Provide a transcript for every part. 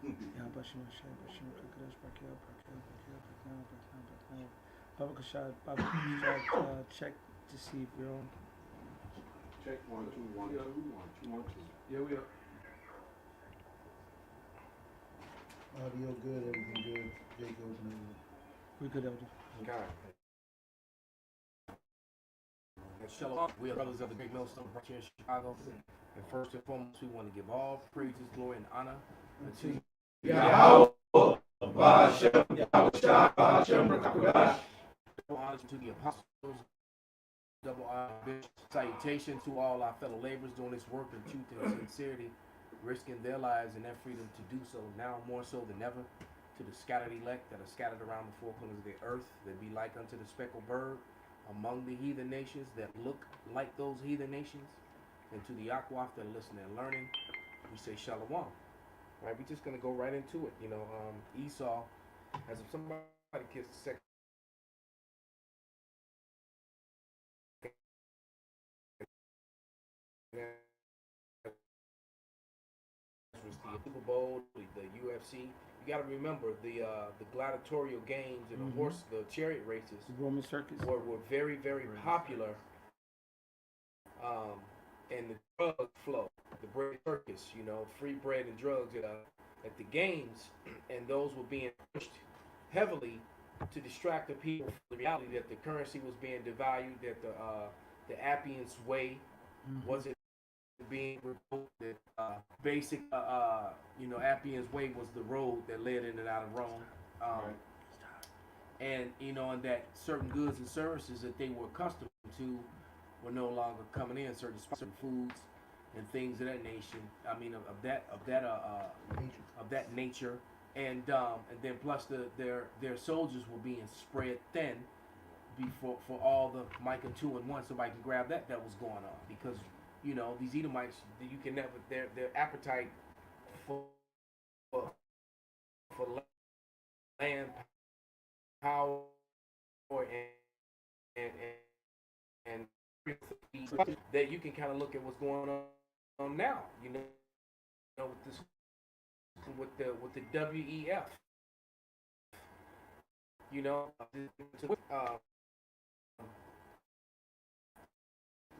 Ya başım aşağı, başım kakadaş, bakıyor, bakıyor, bakıyor, bakıyor, bakıyor, bakıyor. Baba Kashad, check to see if you're on. Check 1 2 1 2 1 2. Yeah, we are. Audio good, everything good. Jacob and everything. We good, Elder. Okay. And Shalom, we are brothers of the Great Millstone right here in Chicago. And first and foremost, we want to give all praises, glory, and honor unto Yahweh, Bashem, Yahweh Shah, Bashem, Rakadash. honor to the apostles, double honor, salutation to all our fellow laborers doing this work in truth and sincerity, risking their lives and their freedom to do so now more so than ever. To the scattered elect that are scattered around the four corners of the earth, that be like unto the speckled bird among the heathen nations that look like those heathen nations, and to the Akwaf that are listening and learning, we say shalom. Right, we're just gonna go right into it. Esau, as if somebody gets a second, was the Super Bowl, the UFC. You got to remember the gladiatorial games and the chariot races The Roman circus. were very very popular. And the drug flow, the bread circus, free bread and drugs at the games, and those were being pushed heavily to distract the people from the reality that the currency was being devalued, that the Appian's way wasn't being revoked, that basic Appian's way was the road that led in and out of Rome. And and that certain goods and services that they were accustomed to were no longer coming in, certain foods and things of that nation. I mean, of that nature, and then plus their soldiers were being spread thin before for all the Micah 2-in-1. Somebody can grab that was going on, because these Edomites, you can never, their appetite for for land power and and that you can kind of look at what's going on now. With this, with the WEF.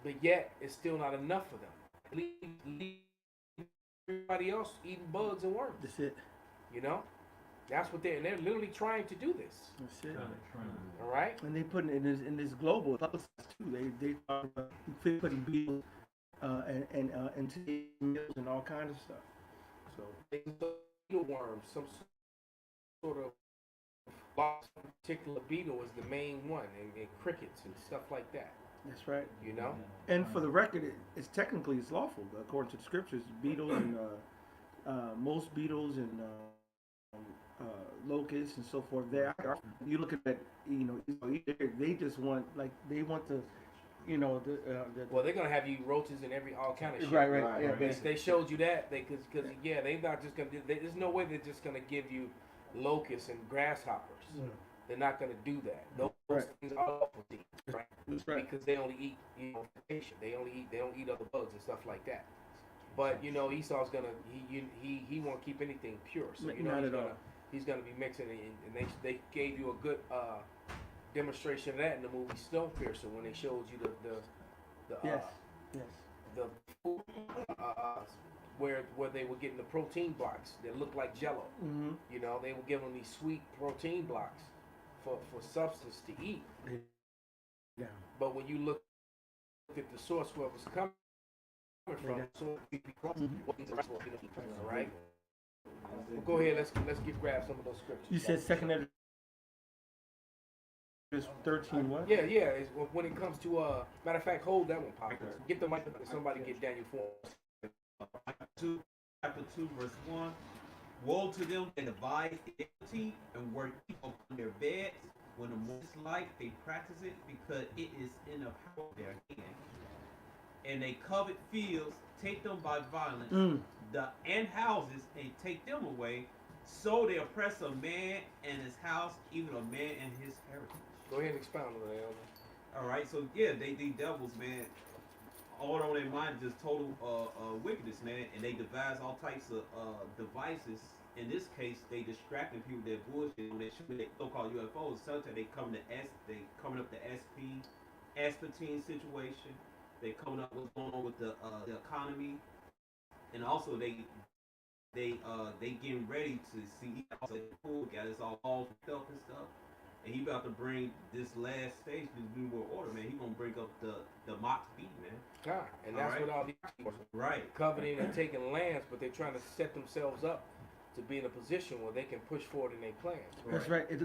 But yet it's still not enough for them. Leave everybody else eating bugs and worms. That's it. That's what they're literally trying to do this. That's it. All right. And they put it in this global too. They putting beetles and into meals and all kinds of stuff. So beetle worms, some sort of particular beetle is the main one, and crickets and stuff like that. That's right. And for the record, it's technically lawful according to the scriptures. Beetles and most beetles and locusts and so forth. You look at that, they just want the well, they're gonna have you roaches and all kind of shit. Right. Yeah, they showed you that because they're not just gonna. There's no way they're just gonna give you locusts and grasshoppers. They're not gonna do that. Those things are awful to eat, right? That's right. Because they only eat vegetation. They don't eat other bugs and stuff like that. But Esau's gonna he won't keep anything pure. So he's gonna be mixing it, and they gave you a good demonstration of that in the movie Snowpiercer when they showed you the food, where they were getting the protein blocks that looked like Jello. They were giving these sweet protein blocks for substance to eat. Yeah. But when you look at the source where it was coming from, all right. Well, go ahead. Let's grab some of those scriptures. You said second Ezra 13 what? Yeah. It's, when it comes to matter of fact, hold that one, Pop. Get the mic. Somebody get Daniel 4. Chapter 2, verse 1. Woe to them that devise iniquity and work evil on their beds. When the morning is light, they practice it because it is in the power of their hand. And they covet fields, take them by violence, and houses, and take them away. So they oppress a man and his house, even a man and his heritage. Go ahead and expound on that, Elder. All right, so yeah, they devils, man. all on their mind is just total wickedness, man. And they devise all types of devices. In this case, they distracting people with their bullshit when they shoot their so-called UFOs. Sometimes they coming up the Aspartine situation. They coming up what's going on with the economy, and also they getting ready to see also cool got us all fucked up and stuff. And he about to bring this last stage, this New World Order, man. He gonna bring up the Mach B, man. God, and that's what all these people Right. coveting and taking lands, but they're trying to set themselves up to be in a position where they can push forward in their plans. That's right. And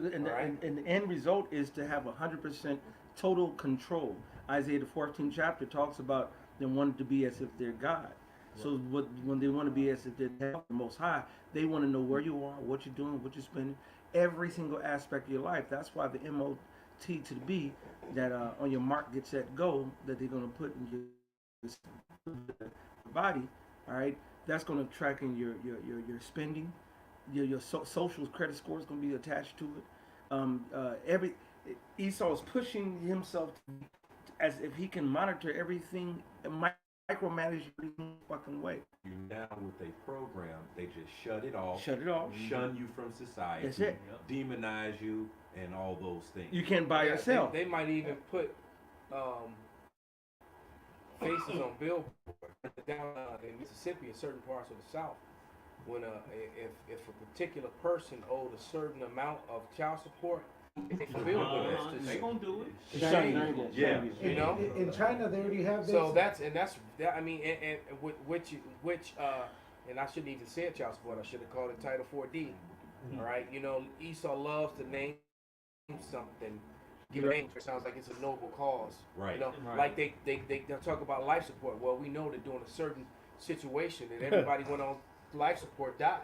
the end result is to have 100% total control. Isaiah the 14th chapter talks about them wanting to be as if they're God. Right. So when they want to be as if they're the Most High, they want to know where you are, what you're doing, what you're spending, every single aspect of your life. That's why the MOT to the B, that on your mark, get set, go, that they're going to put in your body, all right? That's going to track in your spending. Your social credit score is going to be attached to it. Esau is pushing himself as if he can monitor everything and micromanage every fucking way. You now with a program, they just shut it off, shun you from society, that's it. Demonize you, and all those things. You can't buy yourself. They might even put faces on billboards down in Mississippi in certain parts of the South. When if a particular person owed a certain amount of child support, they gonna do it. Yeah. You know. In China, they already have this. So that's I mean, and which and I shouldn't even say it child support. I should have called it Title 4D. All right. You know, Esau loves to name something. Give it a name. It sounds like it's a noble cause. Right. You know, like they talk about life support. Well, we know that during a certain situation that everybody went on life support died.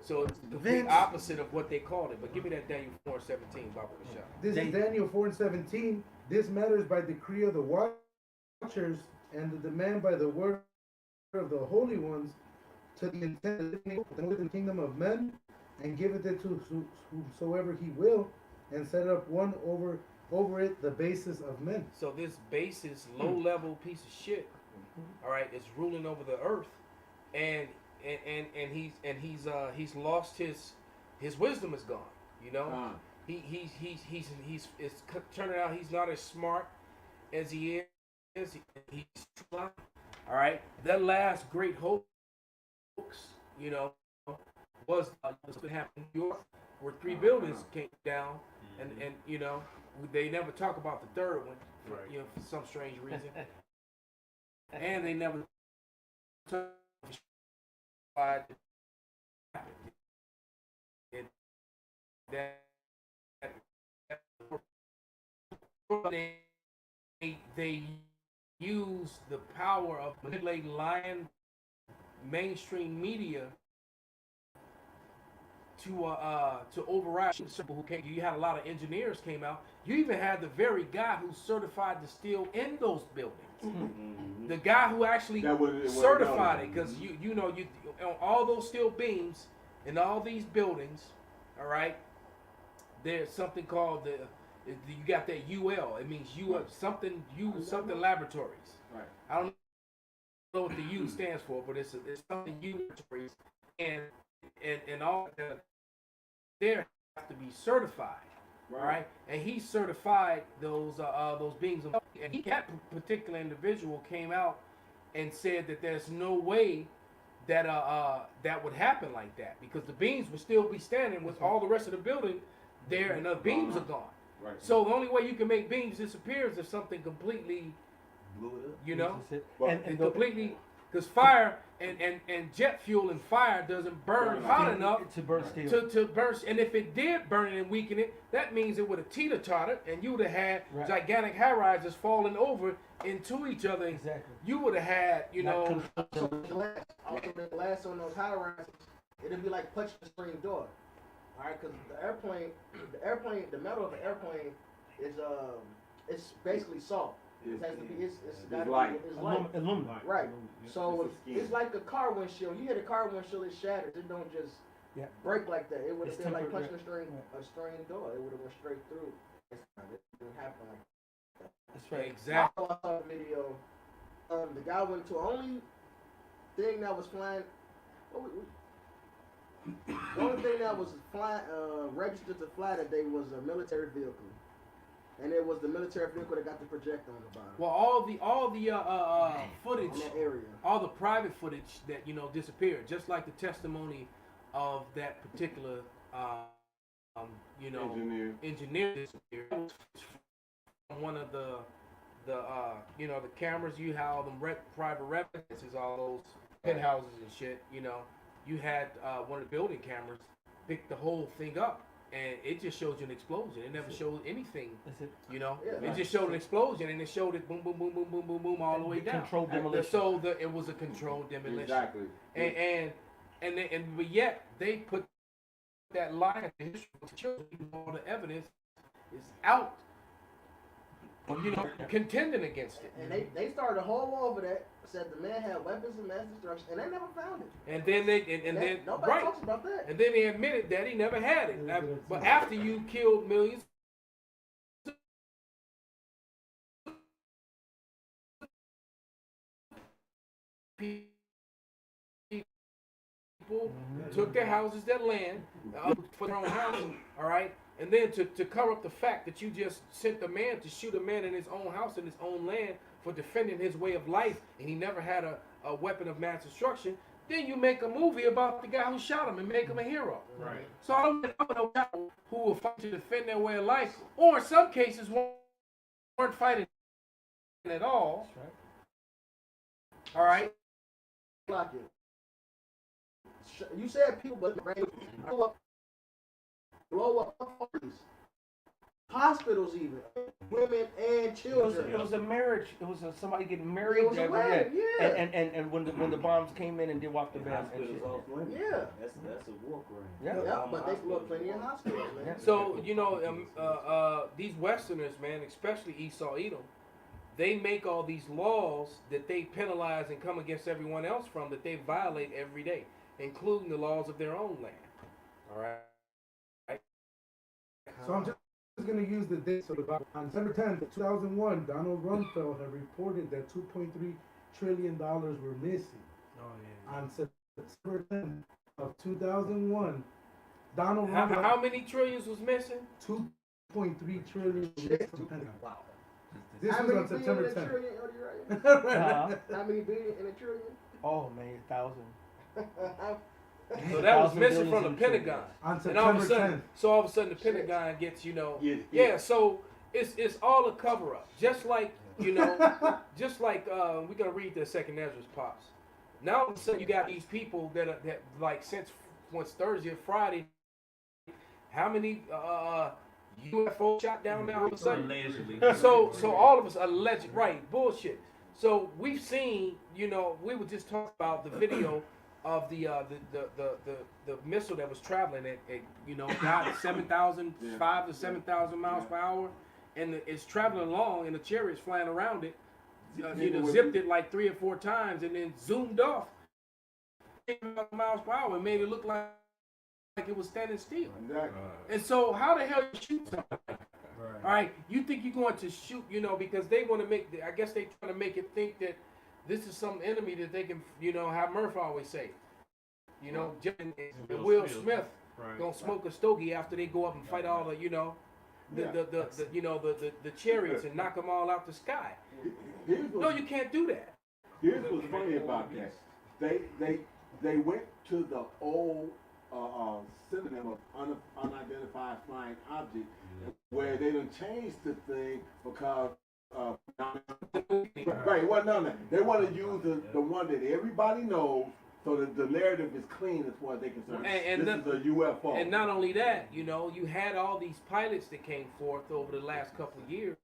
So it's the complete opposite of what they called it. But give me that Daniel 4:17, Baba Bashar. This is Daniel 4:17. This matters by decree of the watchers and the demand by the word of the holy ones to the intent of the kingdom of men, and giveth it to whomsoever he will, and set up one over it the basis of men. So this basis, low-level piece of shit, all right, is ruling over the earth, and he's lost his wisdom is gone. You know, it's turning out he's not as smart as he is. He's all right. That last great hoax, you know, was what's been happening in New York, where 3 buildings came down, and you know, they never talk about the third one, you know, for some strange reason, and they never talk about it. They use the power of manipulating lying mainstream media to override people who came. You had a lot of engineers came out. You even had the very guy who's certified to steel in those buildings. Mm-hmm. The guy who actually certified it, because you know on all those steel beams in all these buildings, all right, there's something called you got that UL. It means something laboratories. Right. I don't know what the U stands for, but it's something U laboratories, and all there have to be certified. Right. And he certified those beams, and that particular individual came out and said that there's no way that that would happen like that, because the beams would still be standing with all the rest of the building there, and the beams are gone. Right. So the only way you can make beams disappear is if something completely blew it up. You know, and completely, because fire and jet fuel and fire doesn't burn hot enough to burn steel. To burn, and if it did burn it and weaken it, that means it would have teeter-tottered, and you would have had gigantic high rises falling over into each other. Exactly. You would have had, you know. Also, the glass on those high rises, it'd be like punching the screen door. All right, because the metal of the airplane is it's basically salt. It has to be, it's light. Aluminum. Right. So it's like a car windshield. You hit a car windshield, it shatters. It don't just break like that. It would have been like punching a screen door. It would have went straight through. It didn't happen like that. That's right. Exactly. I saw a video the guy went to only thing that was flying. The only thing that was flying, registered to fly that day was a military vehicle, and it was the military vehicle that got the projector on the bottom. Well, all the footage, In that area. all the private footage that disappeared, just like the testimony of that particular engineer disappeared. From one of the cameras, you have all them private residences, all those penthouses and shit. You had one of the building cameras pick the whole thing up, and it just shows you an explosion. It never showed anything. It just showed an explosion, and it showed it boom, boom, boom, boom, boom, boom, boom, all the way down. Controlled demolition. So it was a controlled demolition. Exactly. But yet they put that line in history to show all the evidence is out. Contending against it. And they started a whole war over that. Said the man had weapons of mass destruction, and they never found it. And then nobody talks about that. And then they admitted that he never had it. But after you killed millions people, took their houses, their land, for their own house, all right? And then to cover up the fact that you just sent a man to shoot a man in his own house, in his own land, for defending his way of life, and he never had a weapon of mass destruction, then you make a movie about the guy who shot him and make him a hero. Right. So I don't know people who will fight to defend their way of life, or in some cases weren't fighting at all. That's right. All right. Like it. You said people, but blow up parties, hospitals, even women and children. It was a marriage. It was somebody getting married. It was a wedding, yeah. And when the bombs came in and did walk the band and shit. Yeah. That's a war crime. Yeah, but they blew up plenty of hospitals, man. So these Westerners, man, especially Esau, Edom, they make all these laws that they penalize and come against everyone else from, that they violate every day, including the laws of their own land. All right. So I'm just going to use the date. So on December 10th, 2001, Donald Rumsfeld had reported that $2.3 trillion were missing. Oh, yeah. On September 10th of 2001, Donald How Rumsfeld... many trillions was missing? 2.3 trillion was missing from Pentagon. Wow. This How was many on September billion in a 10th. trillion? Oh, you're right. Uh-huh. How many billion in a trillion? Oh man, 1,000. So that was 1,000 missing from the billions in Pentagon. On And all of a September sudden, 10th. so all of a sudden the Pentagon gets, Yeah. So it's all a cover up. Just like, just like we're gonna read the second Ezra's pops. Now all of a sudden you got these people that like since Thursday or Friday, how many UFO shot down now all of a sudden? Allegedly. So all of us alleged, right? Bullshit. So we've seen, we were just talking about the video of the missile that was traveling at got 7,000, 5 to 7,000 miles per hour, and it's traveling along, and the chariot's flying around it. Zipped it like 3 or 4 times, and then zoomed off miles per hour, and made it look like it was standing still. Exactly. And so, how the hell you shoot something like that? All right, you think you're going to shoot, because they want to make, I guess they try to make it think that this is some enemy that they can, how Murph always say, Jim and Will Smith gonna smoke a stogie after they go up and fight all the, the chariots and knock them all out the sky. No, you can't do that. Here's what's funny about that. They went to the old synonym of unidentified flying object, where they done changed the thing because right. Well, no. They want to use the one that everybody knows, so that the narrative is clean as far as they concerned. This is a UFO. And not only that, you had all these pilots that came forth over the last couple of years,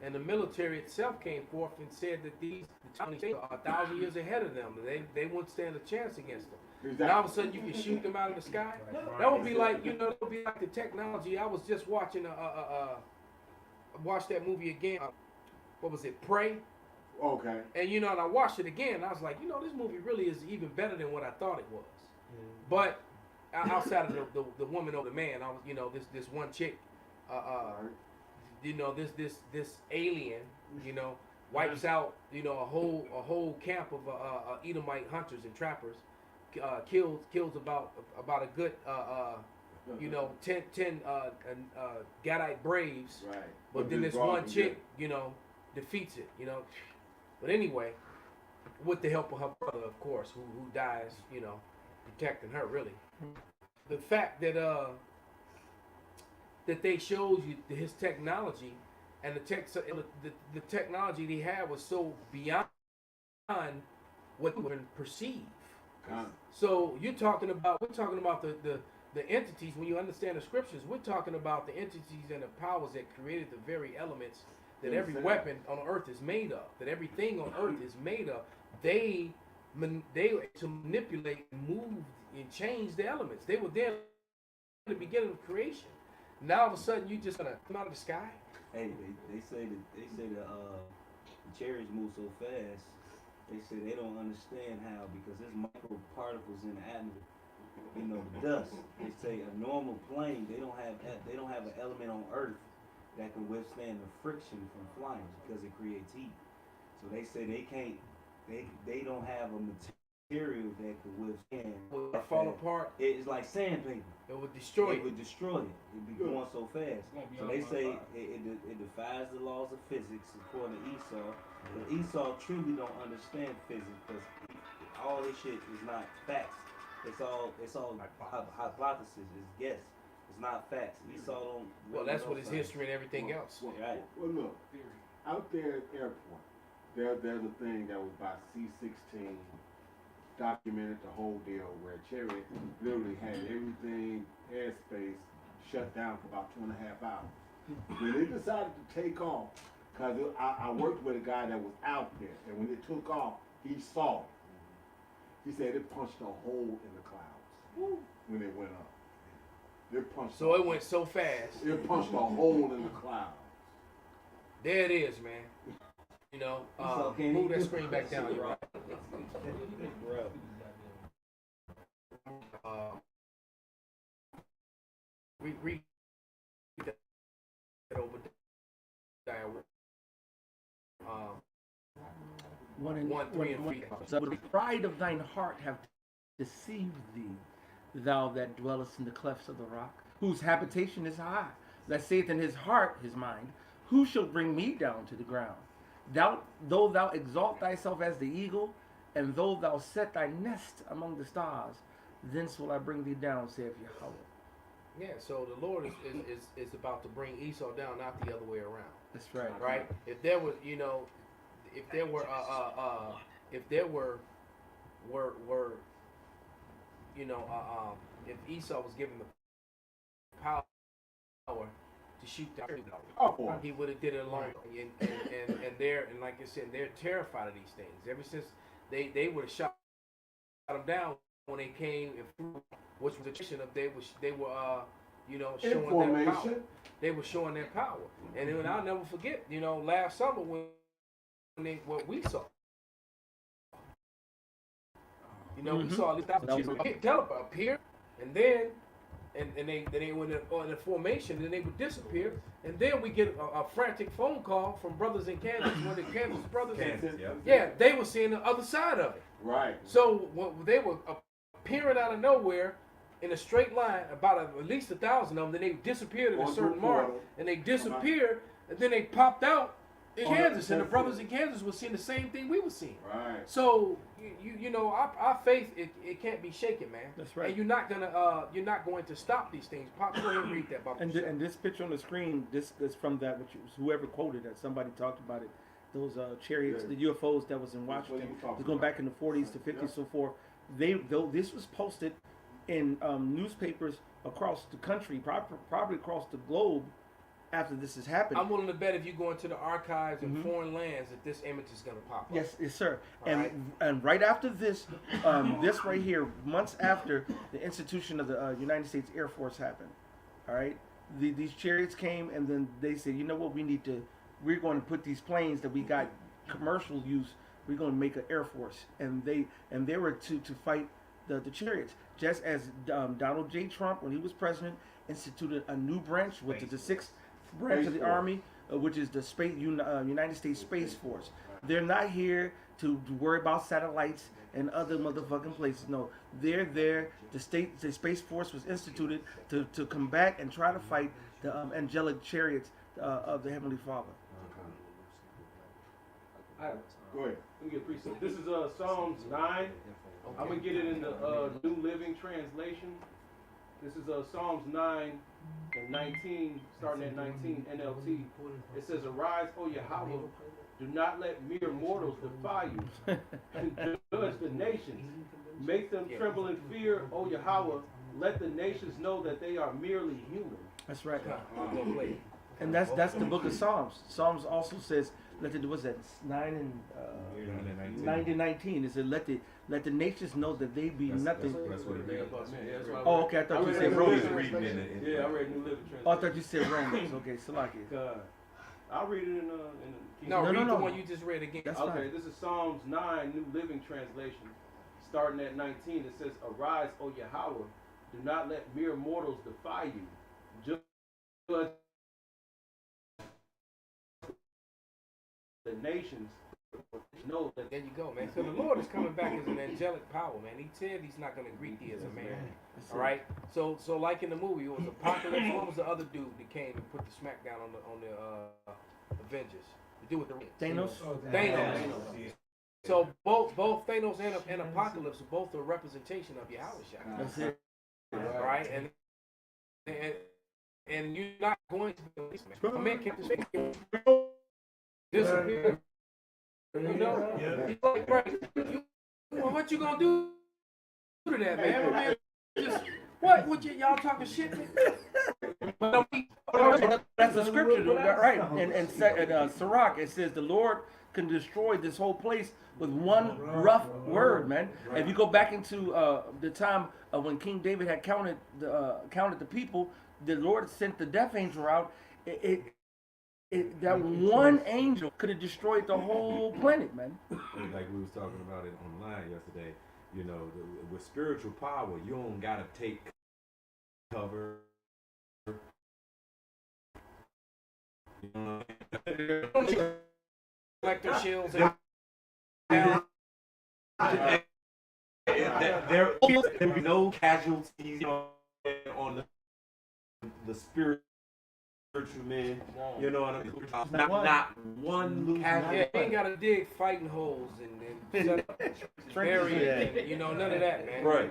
and the military itself came forth and said that these are 1,000 years ahead of them. They wouldn't stand a chance against them. Exactly. And all of a sudden you can shoot them out of the sky. That would be like, that would be like the technology. I was just watching watched that movie again. What was it? Prey. Okay. And and I watched it again. And I was like, this movie really is even better than what I thought it was. But outside of the woman or the man, I was this one chick, this alien, wipes out, you know, a whole camp of Edomite hunters and trappers, kills about a good you know 10 Gadite braves, Right. but then this one chick, you know, defeats it, you know. But anyway, with the help of her brother, of course, who dies, you know, protecting her really. The fact that that they showed you his technology and the technology they had was so beyond what you would perceive. So we're talking about the entities. When you understand the scriptures, we're talking about the entities and the powers that created the very elements that every weapon on earth is made of, that everything on earth is made of. They to manipulate, move, and change the elements. They were there at the beginning of creation. Now all of a sudden you just gonna come out of the sky. Hey, they say the chariots move so fast. They say they don't understand how, because there's microparticles in the atmosphere. You know, the dust. They say a normal plane, they don't have an element on Earth that can withstand the friction from flying because it creates heat. So they say they don't have a material that could withstand. It would fall apart. It's like sandpaper. It would destroy It would destroy it. It'd be going so fast. So they say it defies the laws of physics according to Esau. But Esau truly don't understand physics because all this shit is not facts. It's all hypothesis. It's guess. It's not facts. Esau don't. Well, that's what his history and everything else. Right. Well, look, out there at the airport, there's a thing that was by C-16, documented the whole deal, where Chariot literally had everything, airspace, shut down for about 2.5 hours. When they decided to take off, because I worked with a guy that was out there, and when it took off, he saw it. He said it punched a hole in the clouds when it went up. It punched. So it went so fast. It punched a hole in the clouds. There it is, man. You know, move that screen back down. You're right. Read that over there. 1, 3, and 3. So the pride of thine heart have deceived thee, thou that dwellest in the clefts of the rock, whose habitation is high, that saith in his heart, his mind, who shall bring me down to the ground? Though thou exalt thyself as the eagle, and though thou set thy nest among the stars, thence will I bring thee down, saith Yahweh. Yeah, so the Lord is about to bring Esau down, not the other way around. That's right. Right? If there was, you know, if there were, you know, if Esau was given the power to shoot down, he would have did it alone. And like I said, they're terrified of these things. Ever since they would have shot them down when they came, which was a tradition of they were you know, showing their power. They were showing their power, and then I'll never forget, you know, last summer when what we saw. You know, we saw these up here, and then they went in a formation, and then they would disappear, and then we get a frantic phone call from brothers in Kansas, one of the Kansas brothers. Yeah, they were seeing the other side of it. Right. So they were appearing out of nowhere in a straight line, about at least 1,000 of them. Then they disappeared at a certain mark, and they disappeared, and then they popped out in Kansas, and the brothers in Kansas were seeing the same thing we were seeing. Right. So you know, our faith it can't be shaken, man. That's right. And you're not going to stop these things. Pop, go ahead and read that. And this picture on the screen, this is from that, which was whoever quoted that. Somebody talked about it. Those chariots, the UFOs that was in Washington. It's going back in the 40s to 50s, so forth. This was posted in newspapers across the country, probably across the globe, after this has happened. I'm willing to bet if you go into the archives in foreign lands that this image is going to pop up. Yes, sir. All And right after this, this right here, months after the institution of the United States Air Force happened, all right, these chariots came, and then they said, you know what, we're going to put these planes that we got commercial use, we're going to make an Air Force, and they were to fight the chariots, just as Donald J. Trump, when he was president, instituted a new branch, which is the 6th branch of the Army, which is the United States Space Force. They're not here to worry about satellites and other motherfucking places. No, they're there. The Space Force was instituted to combat and try to fight the angelic chariots of the Heavenly Father. Go ahead. Let me get a precept. This is Psalms 9. I'm gonna get it in the New Living Translation. This is Psalms 9 and 19, starting at 19 NLT. It says, "Arise, O Yahweh, do not let mere mortals defy you. Judge the nations, make them tremble in fear, O Yahweh. Let the nations know that they are merely human." That's right. And that's the book of Psalms. Psalms also says, what's that? 9 and 9 to 19. It said, let the nations know that they be nothing. That's what it is. Oh, okay. I thought you said Romans. Yeah, I read New Living Translation. Oh, I thought you said Romans. Okay, Salaki. I'll read it in No, read no. the one you just read again. That's okay, fine. This is Psalms 9, New Living Translation. Starting at 19, it says, "Arise, O Yahweh, do not let mere mortals defy you. Judge the nations know that." There you go, man. So the Lord is coming back as an angelic power, man. He said he's not going to greet thee as a man. All right. So like in the movie, it was Apocalypse. What was the other dude that came and put the smack down on the Avengers? The dude with the rings. Thanos. So both Thanos and Apocalypse are both a representation of Yahushua. That's it. All right, and you're not going to be a man can't disappear. You know, he's like, right, what you gonna do to that, man? Man, just what y'all talking shit? That's the scripture, right? And Sirach, it says the Lord can destroy this whole place with one rough word, man. If you go back into the time when King David had counted the people, the Lord sent the death angel out. That one angel could have destroyed the whole planet, man. Like we was talking about it online yesterday, you know, with spiritual power, you don't gotta take cover. You know, like their shields. There will be no casualties on the spiritual men. You know what I mean? Not one casualty. Yeah, you ain't gotta dig fighting holes and bury, you know, none of that, man. Right.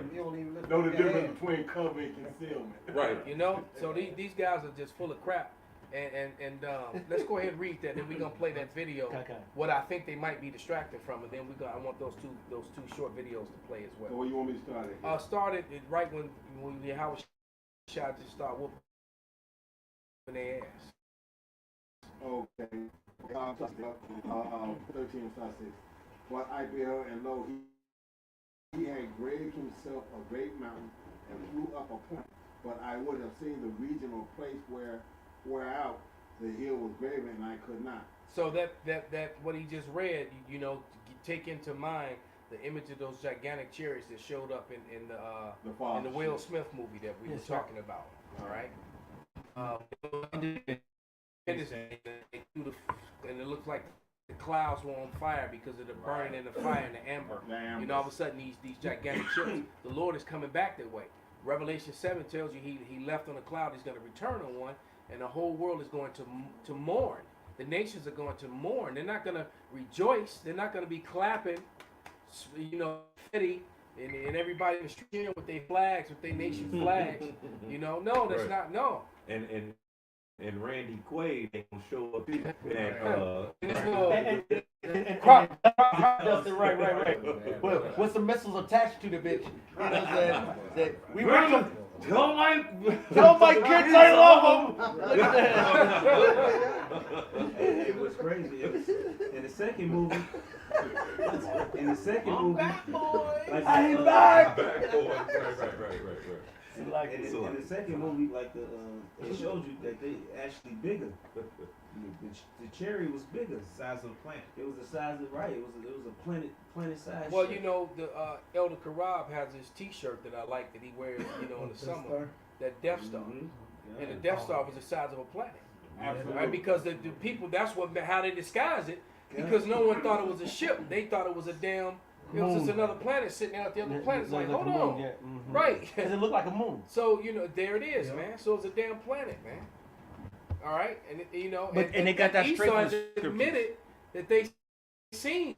Know the difference between cover and concealment. Right. You know, so these guys are just full of crap. And let's go ahead and read that. Then we're gonna play that video. Okay. What I think they might be distracted from, and then I want those two short videos to play as So well. where you want me to start at? Started right when Howard shot to start whooping their ass. Okay. 13 and 6. But I beheld, and lo, he had graved himself a great mountain and flew up a point. But I would have seen the region or place where out the hill was graven, and I could not. So that what he just read, you know, take into mind the image of those gigantic chariots that showed up in the Will Smith movie that we were talking about. All right. And it looks like the clouds were on fire because of the burning and the fire and the amber. You know, all of a sudden these gigantic ships, the Lord is coming back that way. Revelation 7 tells you he left on a cloud, he's going to return on one, and the whole world is going to mourn. The nations are going to mourn. They're not going to rejoice. They're not going to be clapping, you know, and everybody is cheering with their flags, with their nation flags. You know, no, that's not, no. And Randy Quaid ain't gonna show up right. With some missiles attached to the bitch. You know what I'm saying? We were tell my kids I love them. It was crazy. It was, in the second movie. In the second movie. I'm back. Right. In the second movie, like it showed you that they actually bigger. The cherry was bigger. Size of the plant. It was the size of It was a planet size. Well, shape. you know, the Elder Karab has this T-shirt that I like that he wears, you know, in the summer. That Death Star, and the Death Star was the size of a planet. Absolutely. Right? Because the people, that's how they disguise it. Because no one thought it was a ship. They thought it was a damn. It was just Moon. another planet sitting out the other planet. It's like, a hold moon, on. yeah. Mhm. Right. Because it looked like a moon. So, there it is, Yeah. man. So it's a damn planet, man. All right, and But- and they got that straight Esau from has the scriptures. admitted that they seen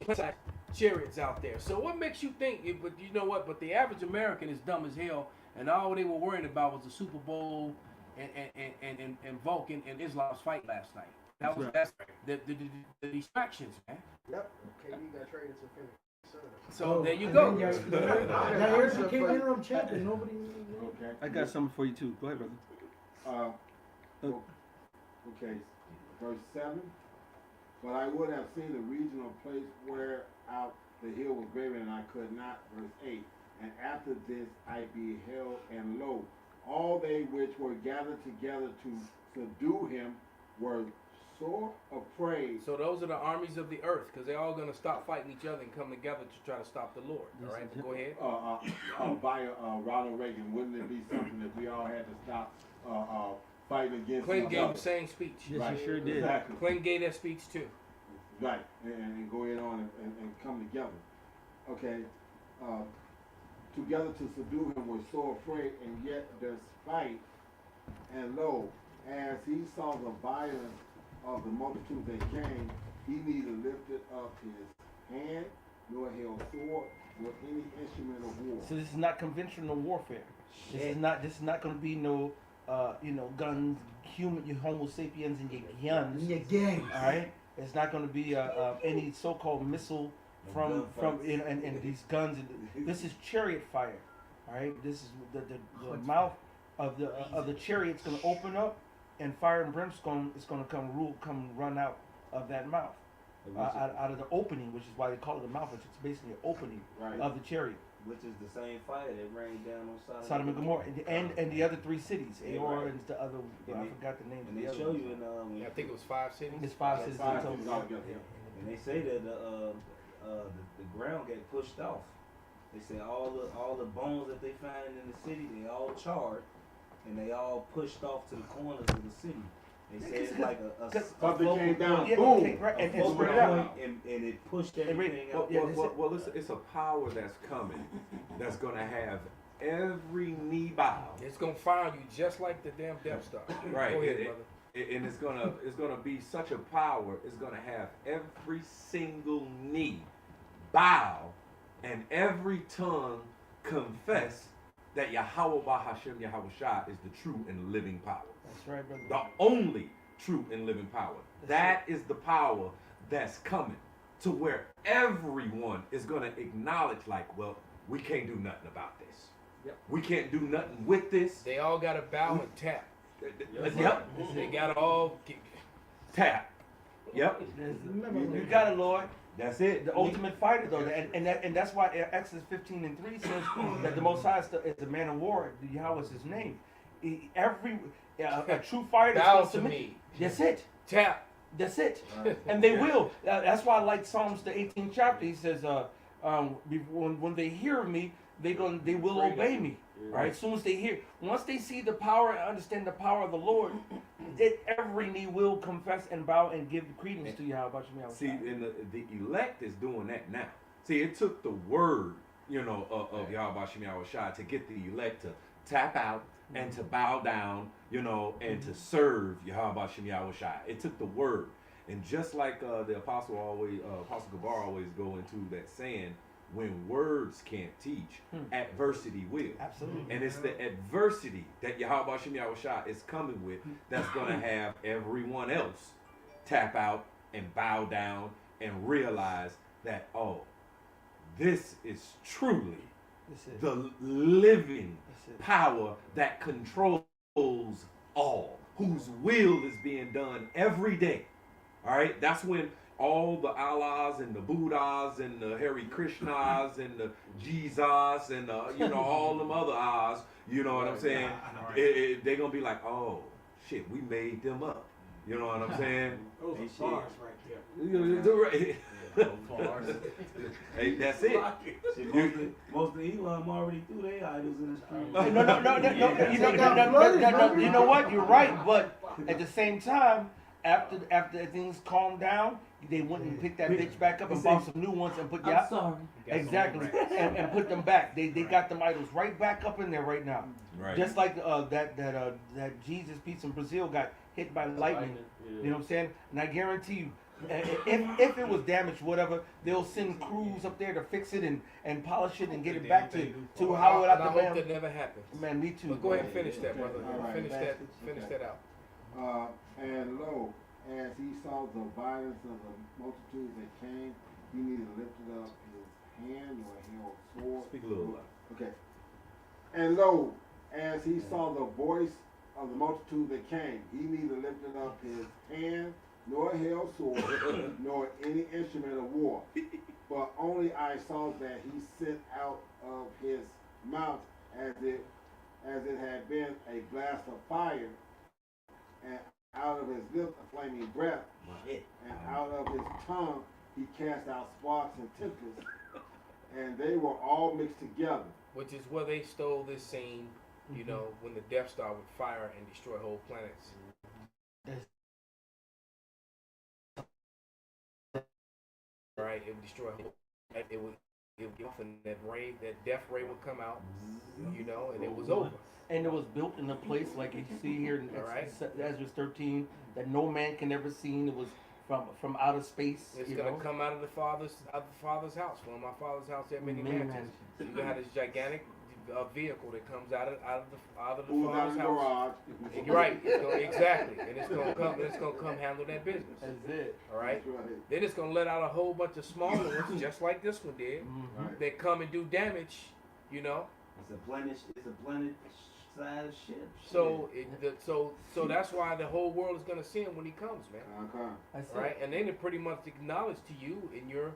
chariots out there. So what makes you think? But you know what? But the average American is dumb as hell, and all they were worried about was the Super Bowl and Vulcan and Islam's fight last night. That's the distractions, man. Yep. KD got traded to Phoenix. So there you And go. then Yair became interim champion. Nobody. Okay. I got something for you too. Go ahead, brother. Okay, verse 7. But I would have seen a regional place where out the hill was greater, and I could not. Verse 8. And after this I beheld, and lo, all they which were gathered together to subdue him were sore afraid. So those are the armies of the earth, because they're all gonna stop fighting each other and come together to try to stop the Lord. All right, go ahead. By Ronald Reagan, wouldn't it be something that we all had to stop fighting against? Clinton each gave other? the same speech. Yes, Right, you sure did. Exactly. Clinton gave that speech too. Right, and go ahead on and come together. Okay, together to subdue him was so afraid, and yet despite, and lo, as he saw the violence of the multitude that came, he neither lifted up his hand, nor held sword, nor any instrument of war. So this is not conventional warfare. This is not going to be no, guns, your Homo sapiens and your guns. Your gangs. All right. It's not going to be any so-called missile from and these guns. This is chariot fire. All right. This is the mouth of the chariot's going to open up, and fire and brimstone is going to come run out of that mouth, out of the opening, which is why they call it a mouth. It's basically an opening Right. of the chariot. Which is the same fire that rained down on Sodom and Gomorrah, and the other three cities, Yeah, Aor right. and the other. And I they- forgot the names. And of they the show other you ones. in I think it was 5 cities. It's five cities. Five in total. cities altogether. Yeah. and they say that the ground got pushed off. They say all the bones that they find in the city, they all charred, and they all pushed off to the corners of the city. They say it's like Something came down, Yeah, boom. okay, right, and focal spread it out. point, and it pushed And everything well, out. yeah, Well, it's a power that's coming that's going to have every knee bow. It's gonna find you just like the damn Death Star. Right. Go ahead, It- brother. And it's gonna be such a power. It's gonna have every single knee bow and every tongue confess that Yahweh Bahashem Yahweh Shah is the true and living power. That's right, brother. The only true and living power. That is the power that's coming to where everyone is gonna acknowledge, like, well, we can't do nothing about this. Yep. We can't do nothing with this. They all gotta bow and tap. Yep. They gotta all get, Tap. Yep. You got it, Lord. That's it. The ultimate fighter, though, and that's why Exodus 15:3 says that the Most High is a man of war. Yahweh is his name. A true fighter is bow gonna to submit. me. That's it. Tap. That's it. And they will. That's why I like Psalms the 18th chapter. He says, when they hear of me, they will obey me. Right? As soon as they hear, once they see the power and understand the power of the Lord, every knee will confess and bow and give credence to Yahweh. See, and the elect is doing that now. See, it took the word, of Yahweh Shem Yahweh Shai to get the elect to tap out and to bow down, and to serve Yahweh Shem Yahweh Shai. It took the word. And just like the Apostle Gabar always go into that saying, when words can't teach, adversity will. Absolutely. And it's the adversity that Yahweh Shem Yahweh Shai is coming with that's going to have everyone else tap out and bow down and realize that, oh, this is truly the living power that controls all, whose will is being done every day. All right? That's when all the Allahs and the Buddhas and the Hare Krishnas and the Jesus and all them other Ahs, you know what I'm saying? They're going to be like, oh, shit, we made them up. You know what I'm saying? Those are bars right there. Hey, that's it. Most of Elam already threw their idols in the street. No. You know what? You're right, but At the same time, after things calmed down, they went and picked that bitch back up and bought some new ones and put I'm sorry. exactly and put them back. They got them idols right back up in there right now. Right. Just like that Jesus piece in Brazil got hit by lightning. You know what I'm saying? And I guarantee you, if it was damaged, whatever, they'll send crews up there to fix it and polish it and get it back to how it I out hope that never happens. Man, me too. But go ahead and finish that, brother. All right. Finish that out. And lo, as he saw the violence of the multitudes that came, he neither lifted up his hand nor held sword. Speak a little louder. Okay. And lo, as he saw the voice of the multitude that came, he neither lifted up his hand nor held sword, nor any instrument of war. But only I saw that he sent out of his mouth as it had been a blast of fire, and out of his lips a flaming breath, and out of his tongue he cast out sparks and tempests, and they were all mixed together. Which is where they stole this scene, you know, when the Death Star would fire and destroy whole planets. Right, it would destroy whole. It would give off, and that death ray would come out, you know, and it was over. And it was built in a place like you see here in Ezra 13 that no man can ever see. It was from outer space. It's gonna come out of the father's house. From my father's house, there are many mansions. You gonna have this gigantic vehicle that comes out of the father's house. You're right. Exactly, and it's gonna come handle that business. That's it. All right. Then it's gonna let out a whole bunch of smaller ones, just like this one did, that come and do damage. You know. It's a planet-sized ship. So so that's why the whole world is gonna see him when he comes, man. Okay. Right, and they pretty much acknowledge to you in your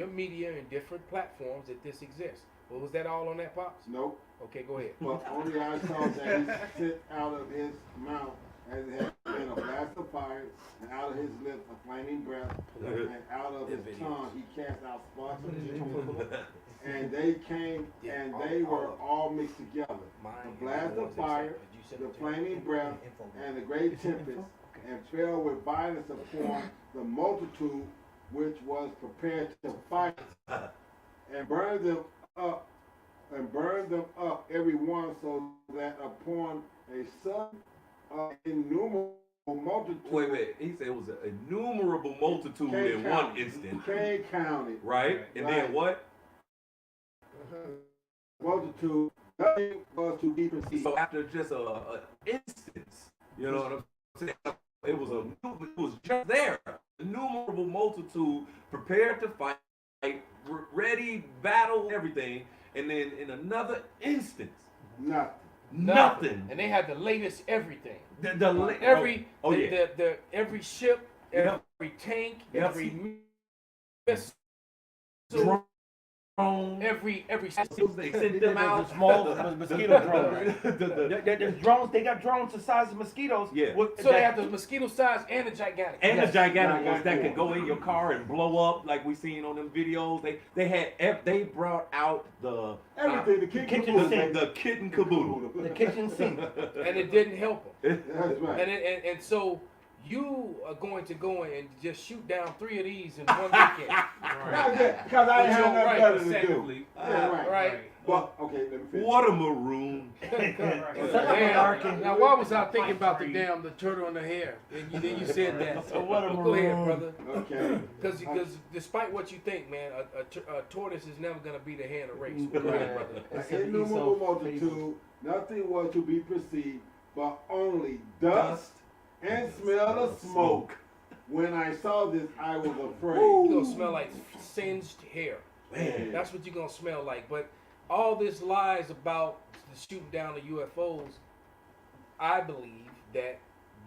media and different platforms that this exists. Well, was that all on that, Pops? Nope. Okay, go ahead. But only I saw that he sent out of his mouth as it had been a blast of fire, and out of his lips a flaming breath, and out of his tongue he cast out sparks of tempests. And they came, and they were all mixed together. The blast of fire, the flaming breath, and the great tempest, and fell with violence upon the multitude which was prepared to fight, and burned them up, every one, so that upon a sudden innumerable multitude. Wait. He said it was an innumerable multitude in one instant. Can't count it. Right? And then what? Multitude, nothing was to be perceived. So after just a instance, you know what I'm saying? It was just there. Innumerable multitude prepared to fight, ready, battle, everything, and then in another instance, nothing. And they had the latest everything. Every ship, every tank, every missile. Every they sent them out small mosquito drones. There's drones. They got drones the size of mosquitoes. Yeah. So they have the mosquito size and the gigantic. And the gigantic ones that can go in your car and blow up, like we seen on them videos. They brought out the everything. The kitchen sink, the kit and caboodle, the kitchen sink, and it didn't help them. That's right. And so you are going to go in and just shoot down 3 of these in one weekend. Because I have nothing better to do. Right. But okay, let me finish. Water maroon. Now, why was I thinking about the turtle and the hare? And then you said that. So go ahead, brother. Okay. Because despite what you think, man, a tortoise is never going to beat a hare in a race. Go ahead, brother. An innumerable multitude, nothing was to be perceived, but only dust and smell of smoke. When I saw this, I was afraid. You're going to smell like singed hair. Man. That's what you're going to smell like. But all this lies about the shooting down the UFOs, I believe that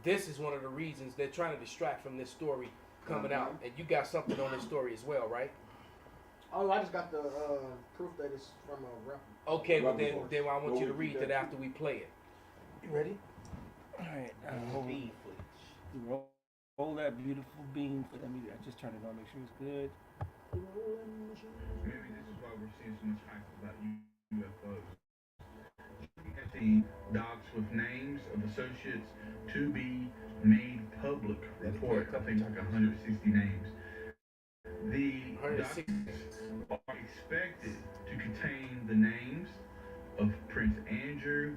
this is one of the reasons they're trying to distract from this story coming out. And you got something on this story as well, right? Oh, I just got the proof that it's from a reference. Okay, well then I want you to read that after we play it. You ready? All right. Roll that beautiful beam. Let me. I just turned it on. Make sure it's good. Maybe this is why we're seeing so much hype about UFOs. docs with names of associates to be made public report. I think it's like 160 names. The 160. documents are expected to contain the names of Prince Andrew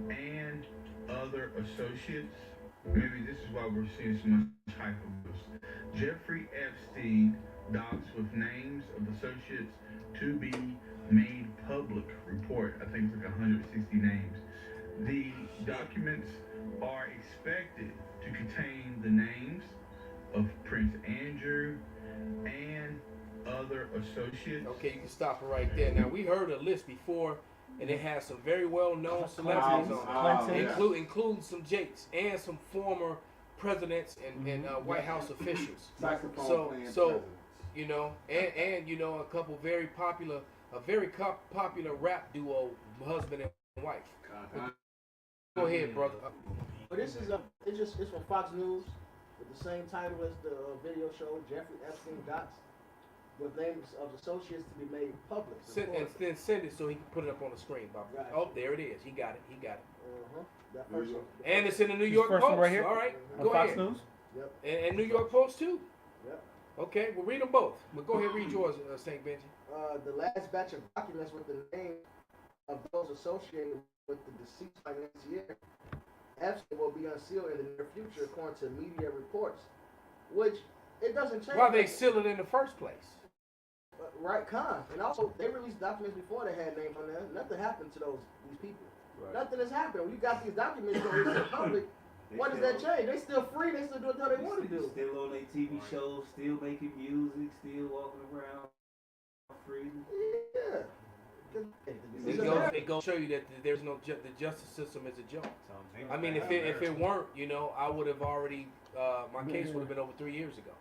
and other associates. Maybe this is why we're seeing so much hype of this. Jeffrey Epstein docs with names of associates to be made public report. I think it's like 160 names. The documents are expected to contain the names of Prince Andrew and other associates. Okay, you can stop it right there. Now we heard a list before, and it has some very well-known celebrities on it, including some Jakes and some former presidents and White House officials. So you know, and you know, a couple very popular rap duo, husband and wife. Go ahead, brother. But this is it's from Fox News with the same title as the video show, Jeffrey Epstein docs with names of associates to be made public. And then send it so he can put it up on the screen, Bob. Right. Oh, there it is. He got it. That first one. And it's in the New York first one Post. right here? All right, On go Fox ahead. News? Yep. And New York Post too. Yep. Okay, we'll read them both. But go ahead, read yours, St. Benji. The last batch of documents with the name of those associated with the deceased financier Epstein will be unsealed in the near future, according to media reports. Which it doesn't change. Why they seal it in the first place? Right, and also they released documents before they had names on there. Nothing happened to these people. Right. Nothing has happened. When you got these documents released in public, what does that change? They still free. They still do what they want to do. Still on their TV shows, still making music, still walking around free. Yeah. It goes show you that there's no the justice system is a joke. I mean, if it weren't, you know, I would have already my case would have been over 3 years ago.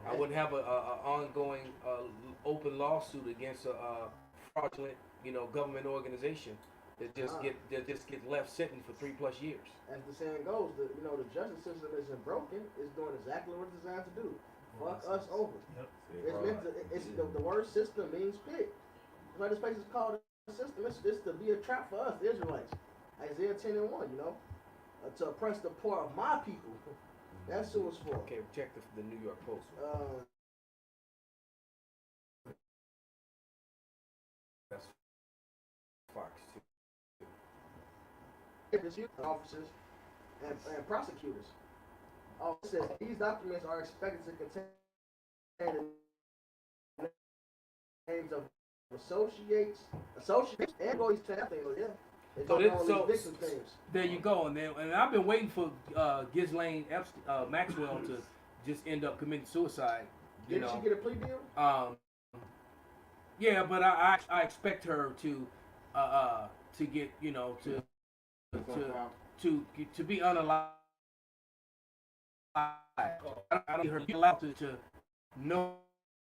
I wouldn't have a ongoing open lawsuit against a fraudulent, you know, government organization that just get left sitting for 3+ years. As the saying goes, the justice system isn't broken. It's doing exactly what it's designed to do. Fuck us over. Yep. It's the word system means pit. That's why this place is called a system. It's to be a trap for us, the Israelites. Isaiah 10:1, you know, to oppress the poor of my people. That's who it's for. Okay, check the New York Post. That's Fox too. Officers and prosecutors. Oh, it says these documents are expected to contain the names of associates, and employees to that thing. Yeah. There you go, and I've been waiting for Ghislaine Maxwell to just end up committing suicide. Did she get a plea deal? Yeah, but I expect her to get, you know, to be unalive. I don't need her to be allowed to know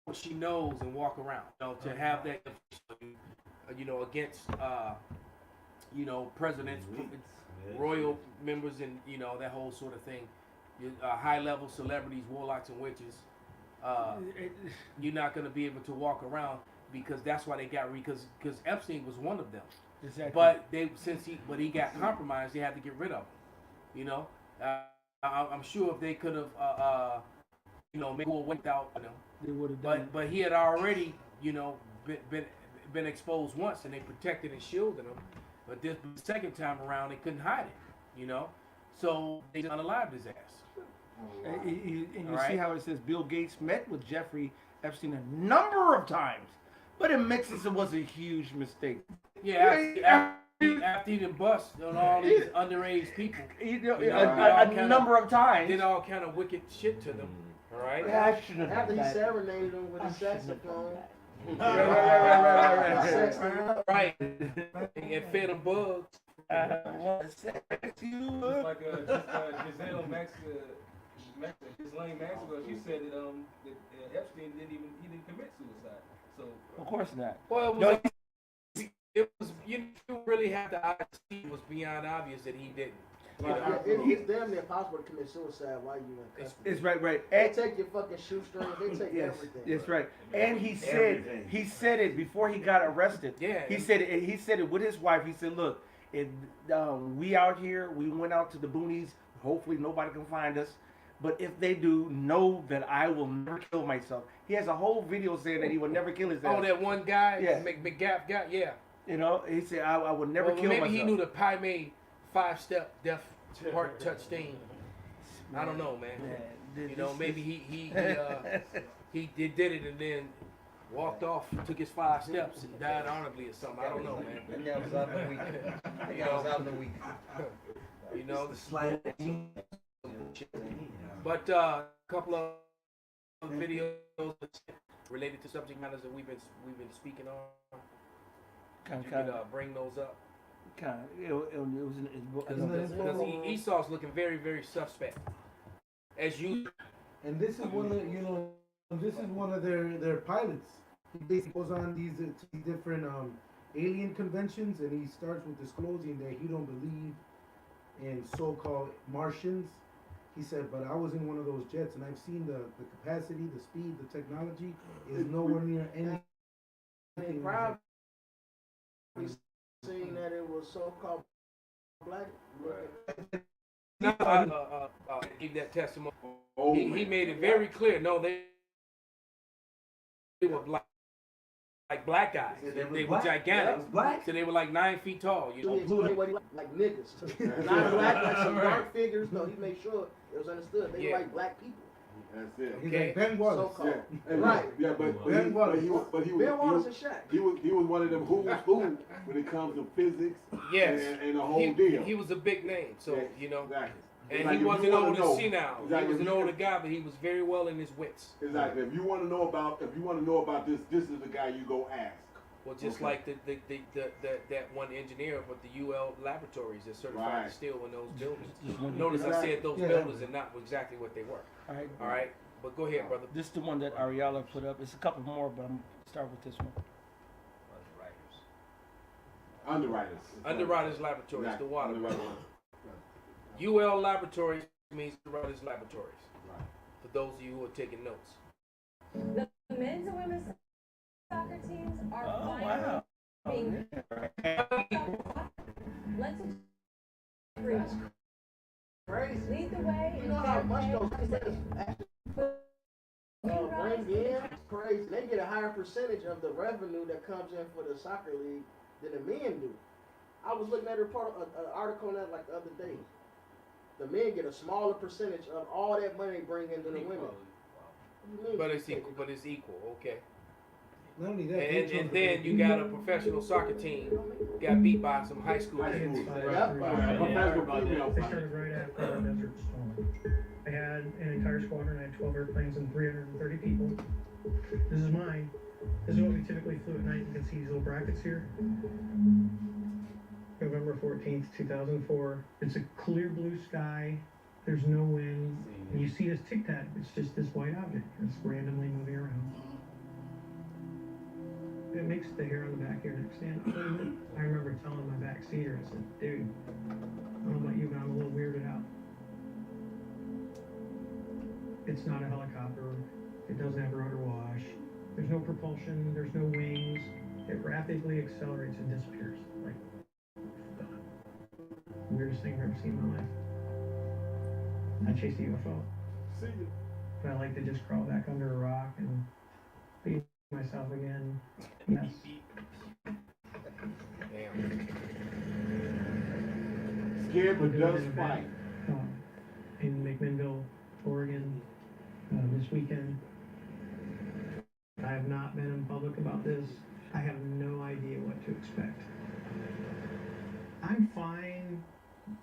what she knows and walk around. You know, to have that, you know, against you know, presidents, royal members, and you know that whole sort of thing. High-level celebrities, warlocks, and witches. You're not going to be able to walk around because that's why they got because Epstein was one of them. Exactly. But he got compromised. They had to get rid of him. You know, I'm sure if they could have, you know, made go away without, you know, they would have done. But he had already, you know, been exposed once, and they protected and shielded him. But this second time around, they couldn't hide it. You know, so they unalived his ass. And you see how it says Bill Gates met with Jeffrey Epstein a number of times, but admits it was a huge mistake. Yeah, after he done bust on all these underage people, a number of times, did all kind of wicked shit to them. All right. Yeah, I shouldn't have After he done that. serenaded them with his saxophone. Right. And fed them bugs. Like Ghislaine Maxwell, she said that Epstein didn't commit suicide. So Of course not. Well, it was you really have to see it was beyond obvious that he didn't. You know? It's damn near impossible to commit suicide while you in custody. It's right. They take your fucking shoestrings. They take everything. That's right. And he said it before he got arrested. Yeah. He said it with his wife. He said, "Look, If we out here, we went out to the boonies. Hopefully, nobody can find us. But if they do, know that I will never kill myself. He has a whole video saying that he will never kill himself. Oh, that one guy, Yeah. McGap guy, yeah. You know, he said I would never kill maybe myself. he knew the Pi made 5-step death heart touch thing. I don't know, man. You know, maybe he did it and then walked off, took his 5 steps and died honorably or something. I don't know, man. And that was out in the week. You That was know, out in the week. you know. The slide. But a couple of videos related to subject matters that we've been speaking on. You can bring those up. It was Because Esau's looking very, very suspect. As you. And this is one of this is one of their pilots. He basically goes on these different alien conventions, and he starts with disclosing that he don't believe in so-called Martians. He said, but I was in one of those jets, and I've seen the capacity, the speed, the technology is nowhere near anything. Probably saying that it was so-called black. Give that testimony. Oh, He made it very clear. No, they were black. Like black guys. They were gigantic. So they were like 9 feet tall. You know, like niggas. Not black, like some dark figures. No, he made sure it was understood. They were like black people. That's it. He's like Ben Wallace. So-called. Yeah. Right. Yeah, but Ben Wallace. he was Ben Wallace and Shaq. He was one of them who's who when it comes to physics. yes. And the whole deal. He was a big name. So, Yeah, you know. Exactly. And Like, he if wasn't you wanna old know- and senile. Exactly. He was If an you- older guy, but he was very well in his wits. Exactly. If you want to know about this, this is the guy you go ask. Well, just Okay. like that one engineer with the UL laboratories that certified Right. steel in those buildings. Just one- Notice I said those Yeah. buildings and not exactly what they were. All right. All right, but go ahead, brother. This is the one that Ariella put up. It's a couple more, but I'm gonna start with this one. Underwriters. Underwriters Laboratories, Exactly. the water. Underwriters. UL Laboratories means Underwriters Laboratories. Right. For those of you who are taking notes. The men's and women's soccer teams are Oh, finally wow. being let's agree. Crazy. Lead the way You and know how fair much play. those actually bring in? Crazy. They get a higher percentage of the revenue that comes in for the soccer league than the men do. I was looking at an article on that like the other day. The men get a smaller percentage of all that money they bring in than the women. What do you mean? But it's equal. But it's equal. Okay. Not only that, And then you got a professional soccer team got beat by some high school High kids. school. Yep. Professional female They fighter. started right after Desert Storm. I had an entire squadron. I had 12 airplanes and 330 people. This is mine. This is what we typically flew at night. You can see these little brackets here. November 14th, 2004. It's a clear blue sky. There's no wind. And you see this tic tac. It's just this white object that's randomly moving around. It makes the hair on the back of your neck stand up a little bit. I remember telling my back seater, I said, dude, I don't know about you, but I'm a little weirded out. It's not a helicopter. It doesn't have rotor wash. There's no propulsion. There's no wings. It rapidly accelerates and disappears. Like, weirdest thing I've ever seen in my life. I chased a UFO. See you. But I like to just crawl back under a rock and be myself again. Yes. Damn. Scared but We're doing does an fight. event, in McMinnville, Oregon, this weekend. I have not been in public about this. I have no idea what to expect. I'm fine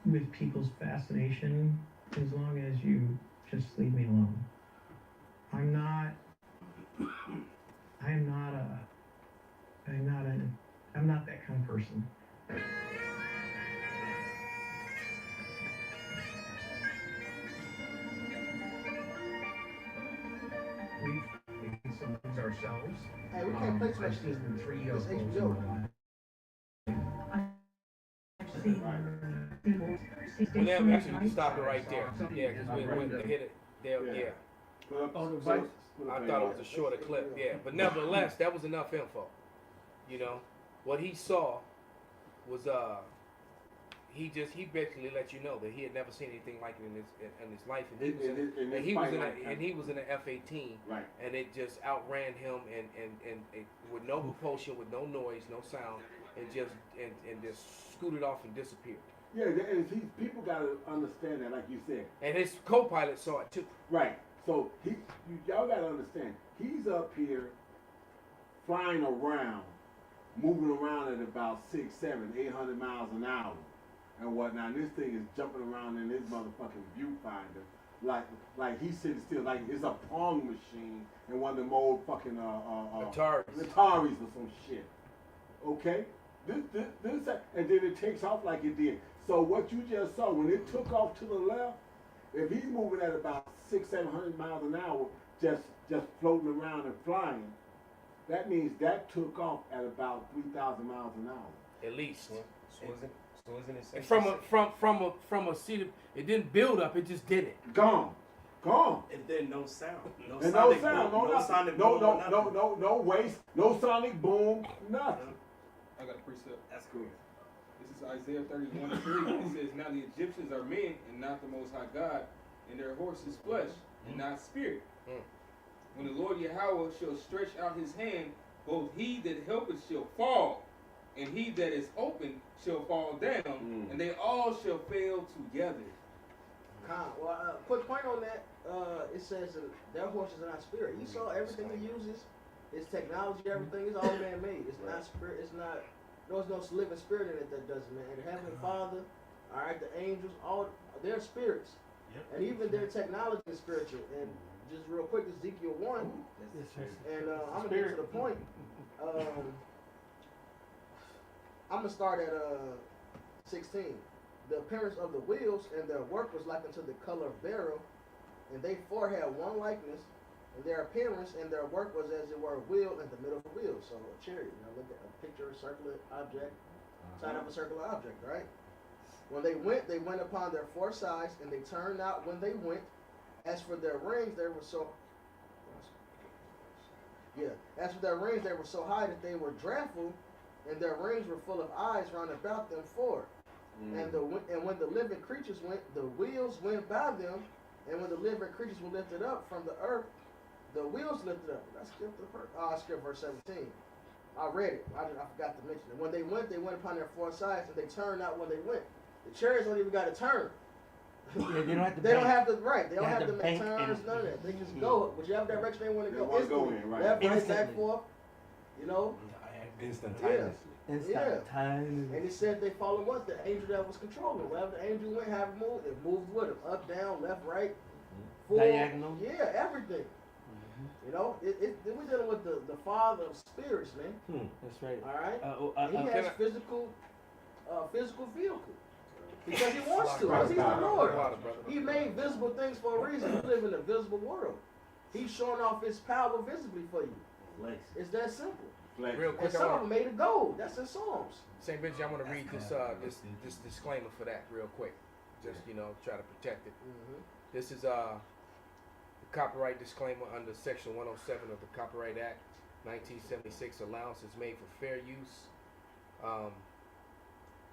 with people's fascination as long as you just leave me alone. I'm not that kind of person. We've made some things ourselves. Hey, we can't play too much I've seen 3 It's UFOs in HBO. my life. Well, then actually, we can stop it right there. Yeah, because we went to hit it. There, Yeah. yeah. Oh, the So- vice? I thought it was a shorter clip, yeah. But nevertheless, that was enough info. You know, what he saw was he basically let you know that he had never seen anything like it in his life, and And he was in an F-18, right, and it just outran him and with no propulsion, with no noise, no sound, and just scooted off and disappeared. Yeah, and people got to understand that, like you said. And his co-pilot saw it too. Right. So y'all got to understand. He's up here flying around, moving around at about 600, 700, 800 miles an hour and whatnot. And this thing is jumping around in his motherfucking viewfinder, like he's sitting still, like it's a Pong machine in one of them old fucking Ataris or some shit. Okay. This, and then it takes off like it did. So what you just saw, when it took off to the left, if he's moving at about 600, 700 miles an hour, just floating around and flying, that means that took off at about 3,000 miles an hour. At least. So isn't it safe from a seat of, it didn't build up, it just did it. Gone. And then no sound. No and sonic no sound, boom, no sonic boom, no waste, no sonic boom, nothing. I got a precept. That's cool. This is Isaiah 31:3. It says, "Now the Egyptians are men and not the Most High God, and their horse is flesh and not spirit. When the Lord Yahweh shall stretch out his hand, both he that helpeth shall fall, and he that is open shall fall down, and they all shall fail together." Well, quick point on that. It says their horses are not spirit. You saw everything he uses. His technology, everything is all man-made. It's not spirit. It's not. There's no living spirit in it that does it, man. The Heavenly Father, all right, the angels, all they're spirits, and even their technology is spiritual. And just real quick, Ezekiel 1, and I'm gonna get to the point. I'm gonna start at 16. The appearance of the wheels and their work was like unto the color of beryl, and they four had one likeness. And their appearance and their work was as it were a wheel in the middle of a wheel. So a chariot. Now look at a picture, a circular object, side of a circular object, right? When they went upon their four sides, and they turned not when they went. As for their rings, they were so. As for their rings, they were so high that they were dreadful, and their rings were full of eyes round about them four. And when the living creatures went, the wheels went by them, and when the living creatures were lifted up from the earth, the wheels lifted up. I skipped verse 17. I read it. I forgot to mention it. When they went upon their four sides, and they turned not when they went. The chariots don't even got to turn. They don't have to. They don't have to. Right. They don't have to make turns. None of that. They just go whichever direction they want to go. Instantly. Left, right, back, forth. You know. Instantaneously. And it said they followed what? The angel that was controlling. Wherever the angel went, have it moved. It moved with him. Up, down, left, right. Forward. Diagonal. Yeah, everything. You know, we're dealing with the Father of spirits, man. That's right. All right. He has physical vehicle because he wants to. Because he's the Lord. He made visible things for a reason. We live in a visible world. He's showing off his power visibly for you. It's that simple. Real quick, and some of them made of gold. That's in Psalms. St. Benji, I'm going to read this disclaimer for that real quick. Just, try to protect it. This is the copyright disclaimer under Section 107 of the Copyright Act, 1976. Allowance is made for fair use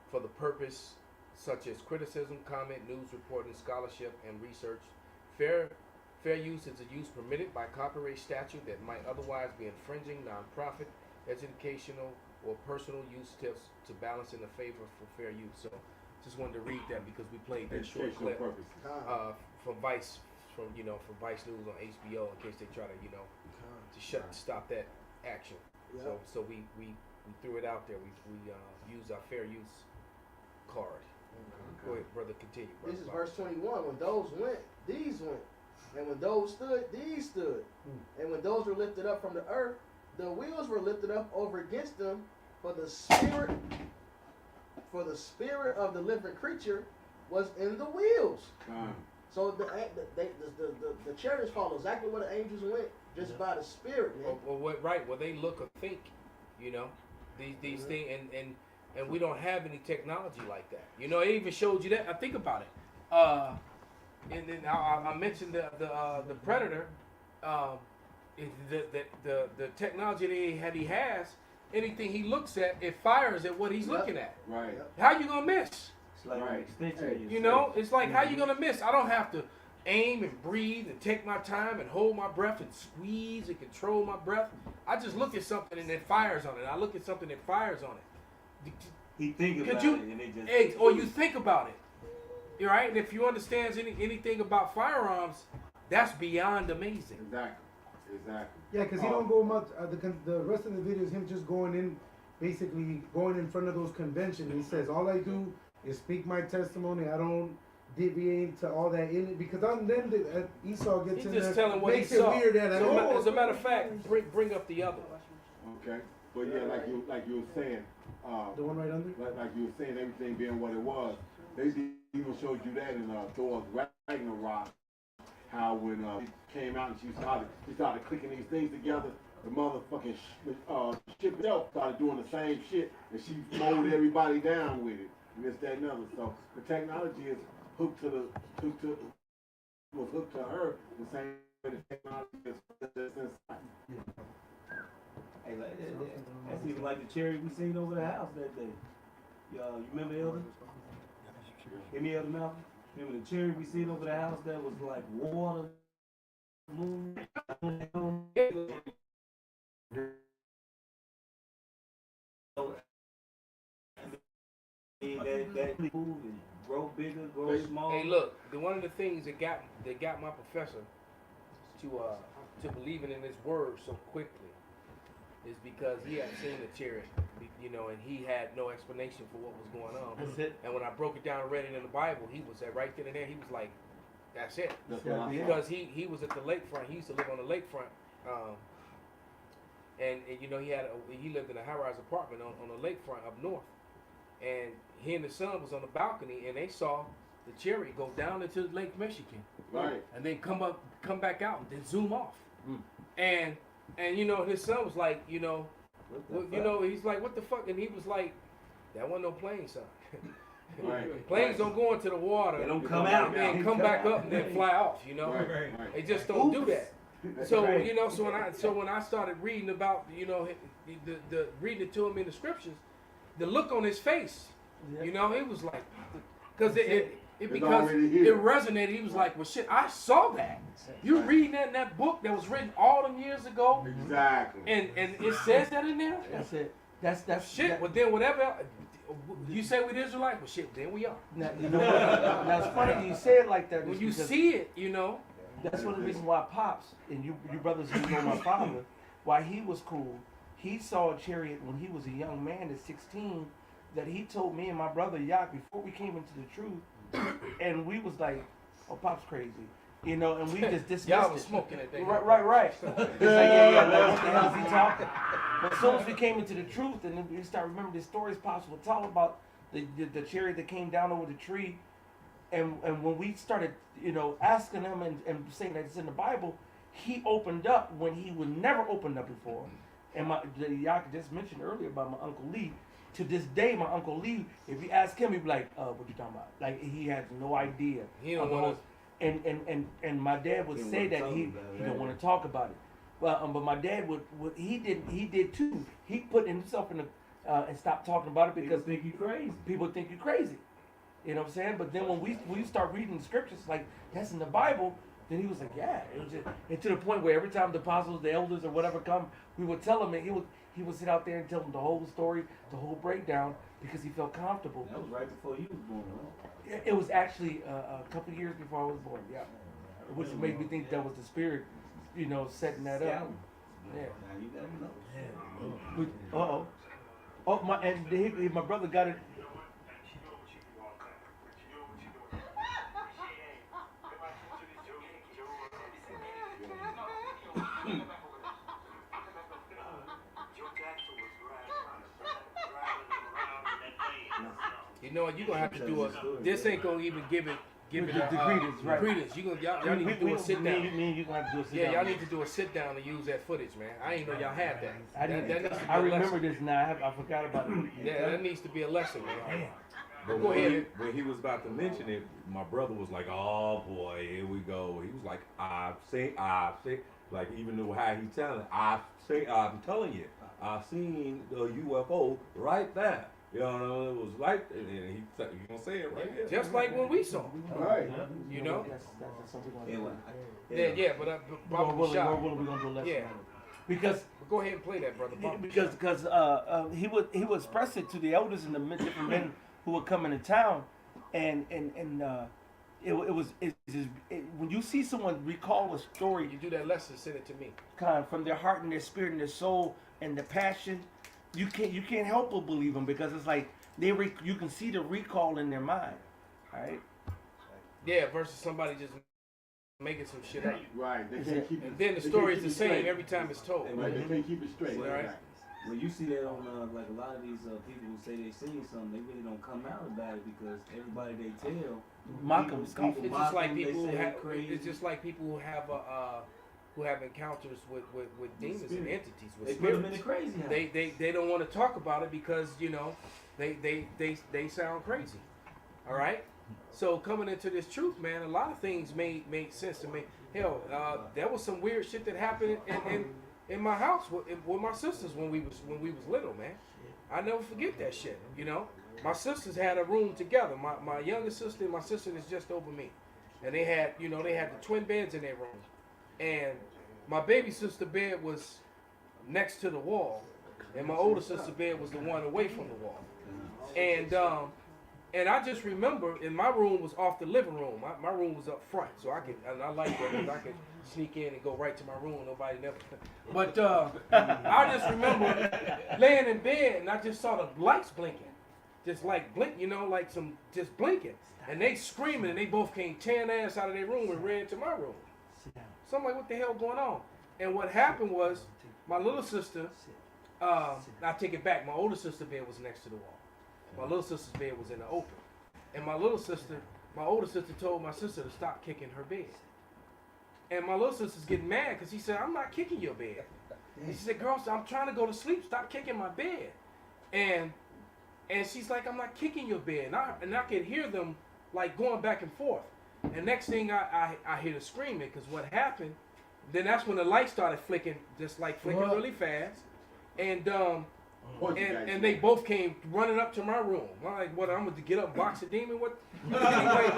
for the purpose such as criticism, comment, news reporting, scholarship, and research. Fair use is a use permitted by copyright statute that might otherwise be infringing non-profit, educational, or personal use tips to balance in the favor for fair use. So, just wanted to read that because we played that short clip from Vice, from Vice News on HBO in case they try to stop that action. Yeah. So we threw it out there. We used our fair use card. Go ahead, brother. Continue. Brother. This is verse 21. When those went, these went. And when those stood, these stood. And when those were lifted up from the earth, the wheels were lifted up over against them, for the spirit of the living creature was in the wheels. So the chariots follow exactly where the angels went, just by the spirit, man. Well, they look or think, these things, and we don't have any technology like that. It even showed you that. I think about it. And then I mentioned the Predator. The technology that he has, anything he looks at, it fires at what he's looking at. Right. How you gonna miss? It's like Right. an extension of yourself. You know, it's like, how you gonna miss? I don't have to aim and breathe and take my time and hold my breath and squeeze and control my breath. I just look at something and it fires on it. I look at something that fires on it. He think Could about you, it and it just or you think about it. You're right, and if you understand anything about firearms, that's beyond amazing. Exactly. Yeah, because he don't go much. The rest of the video is him just going in, basically going in front of those conventions. He says, all I do is speak my testimony. I don't deviate to all that in it, because then Esau gets He's in just there, telling what he makes saw. it weird. That As a matter of fact, bring up the other one. Okay. But yeah, like you were saying, the one right under. Like you were saying, everything being what it was. They even showed you that in Thor's Ragnarok. How when he came out and she started clicking these things together, the motherfucking ship itself started doing the same shit, and she mowed everybody down with it, and this, that, and other. So the technology is hooked to her the same way the technology is inside. Hey, that's even like the cherry we seen over the house that day. Y'all, you remember Elder? Give me Elder Malcolm. Remember the cherry we seen over the house that was like water, moon? That moved and grow bigger, grow small. Hey, look, one of the things that got my professor to believing in his word so quickly is because he had seen the chariot, you know, and he had no explanation for what was going on. That's it. And when I broke it down and read it in the Bible, he was right then and there. He was like, "That's it," because he was at the lakefront. He used to live on the lakefront, and you know he lived in a high-rise apartment on the lakefront up north, and he and his son was on the balcony, and they saw the chariot go down into Lake Michigan, right, and then come back out, and then zoom off, and you know his son was like, you know, he's like, what the fuck, and he was like, that wasn't no plane, son. Right. Planes don't go into the water. They don't come out and come back up and then fly off. You know, they just don't do that. So you know, so when I started reading about, you know, the reading it to him in the scriptures, the look on his face, you know, it was like, because it resonated. He was like, well, shit, I saw that. You reading that in that book that was written all them years ago? Exactly. And it says that in there? That's it. That's shit. that, Well, then whatever you say we Israelite, well, shit, then we are. Now, you know, that's funny you say it like that. When you see it, you know. That's one of the reasons why Pops and you brothers who know my father, why he was cool. He saw a chariot when he was a young man at 16 that he told me and my brother Yak before we came into the truth, and we was like, oh, Pop's crazy. You know, and we just dismissed Y'all was it. smoking that day. Right. It's like, yeah, like, what the hell is he talking? But as soon as we came into the truth, and then we start remembering the stories Pops would tell about the chariot that came down over the tree, and when we started, you know, asking him and saying that it's in the Bible, he opened up when he would never opened up before. And y'all just mentioned earlier about my Uncle Lee. To this day, my Uncle Lee, if you ask him, he'd be like, what you talking about? Like, he has no idea. He don't want to. And my dad would say that he don't want to talk about it. Well, but my dad would he did too. He put himself in and stopped talking about it because people think you crazy. You know what I'm saying? But then when we start reading the scriptures, like that's in the Bible, then he was like, yeah. It was just, and to the point where every time the apostles, the elders, or whatever come, we would tell him, and he would sit out there and tell them the whole story, the whole breakdown, because he felt comfortable. That was right before you was born, right? It was actually a couple of years before I was born, yeah. Which made me think that was the Spirit, you know, setting that up. Yeah. Now you never know. Oh, my brother got it. You know what? You're gonna have to do this ain't gonna even give it credence, right? Credence. Y'all need to do a sit down. Me and you gonna have to do a sit down. Yeah, y'all need to do a sit down and use that footage, man. I ain't know y'all had that. I remember this now. I forgot about it. Yeah, that needs to be a lesson, man. But Go ahead. when he was about to mention it, my brother was like, "Oh boy, here we go." He was like, "I've seen, like even though how he telling, I'm telling you, I've seen the UFO right there." You know, it was like, and he gonna say it right here. Just like when we saw. Right. You know? That's something we're Yeah, gonna well, do. Yeah, but What Bobby Shah. are we gonna do less? Yeah. Because Go ahead and play that, brother. Bobby because Shah. he would express it to the elders and the different men who would come into town, and when you see someone recall a story You do that lesson, send it to me. kind of from their heart and their spirit and their soul and their passion, you can't help but believe them because it's like you can see the recall in their mind, right? Yeah, versus somebody just making some shit up. Right. They can't keep it. And then the they story can't is the keep it same straight. every time it's told. Right. They can't keep it straight. All right. When you see that on like a lot of these people who say they seen something, they really don't come out about it because everybody they tell Mock 'em, people scoff 'em. It's mock just like 'em, they people who say have. they're crazy. It's just like people who have encounters with demons and spirit. entities with They put them in spirits. the crazy house. They don't want to talk about it because they sound crazy. All right. So coming into this truth, man, a lot of things made sense to me. Hell, there was some weird shit that happened in my house with my sisters when we was little, man. I never forget that shit. You know, my sisters had a room together. My younger sister and my sister is just over me, and they had the twin beds in their room, and my baby sister bed was next to the wall, and my older sister bed was the one away from the wall, and I just remember, and my room was off the living room. My room was up front, so I like that because I could sneak in and go right to my room. Nobody never. But I just remember laying in bed and I just saw the lights blinking, just like blink, like some just blinking, and they screaming, and they both came tearing ass out of their room and ran to my room. So I'm like, what the hell going on? And what happened was my little sister. I take it back. My older sister bed was next to the wall. My little sister's bed was in the open. And my older sister told my sister to stop kicking her bed. And my little sister's getting mad because he said, I'm not kicking your bed. And she said, girl, I'm trying to go to sleep. Stop kicking my bed. And she's like, I'm not kicking your bed. And I could hear them like going back and forth. And next thing I hear the screaming because what happened, then that's when the light started flicking, just like flicking really fast. And they both came running up to my room. I'm like, what? I'm gonna get up, and box a demon? What? Anyway,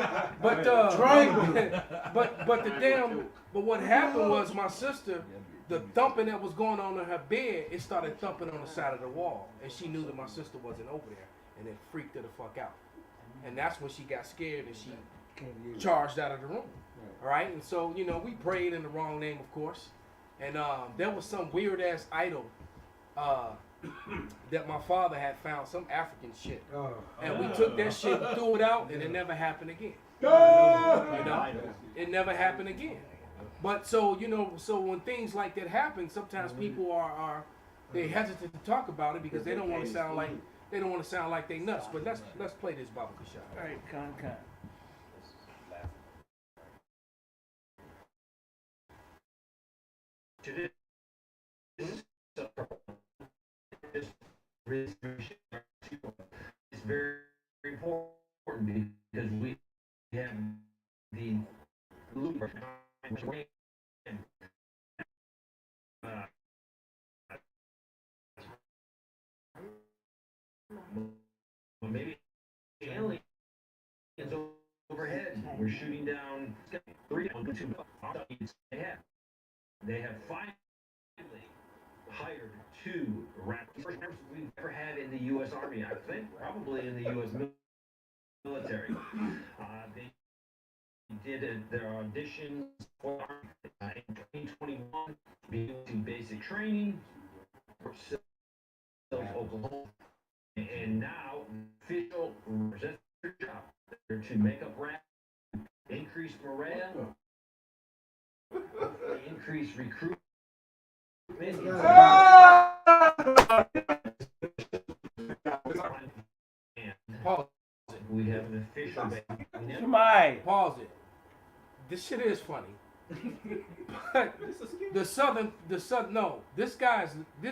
but what happened was my sister, the thumping that was going on in her bed, it started thumping on the side of the wall, and she knew that my sister wasn't over there, and it freaked her the fuck out. And that's when she got scared and she charged out of the room. All right, and so we prayed in the wrong name, of course, and there was some weird ass idol. That my father had found, some African shit, and we took that shit and threw it out, and it never happened again. It never happened again. But so when things like that happen, sometimes people they hesitant to talk about it because they don't want to sound like they nuts. But let's play this Baba Kashaf. All right, con. It's very important because we have the loop. Maybe aliens overhead. We're shooting down 3 2. They have finally hired 2 Raptors. First members we've ever had in the U.S. Army, I think, probably in the U.S. military. They did their auditions for in 2021, being to basic training for Oklahoma, and now official representative job to make up rap, increase morale, increase recruitment. Pause We have an official. Pause it. This shit is funny. But this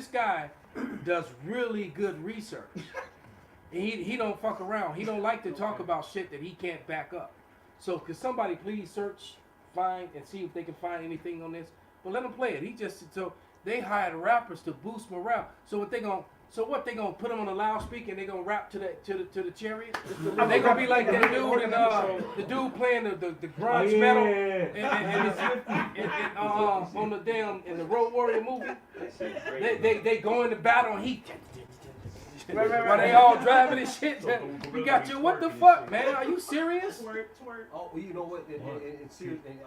guy does really good research. He don't fuck around. He don't like to talk about shit that he can't back up. So could somebody please search, find, and see if they can find anything on this? But let him play it. So they hired rappers to boost morale. So what they gonna So what? They gonna put them on a loudspeaker and they gonna rap to the chariot? They gonna be like that dude and the dude playing the grunge metal and on the damn in the Road Warrior movie. They go into battle and he. While they all driving and shit. We got you. What the fuck, man? Are you serious? Oh, you know what? And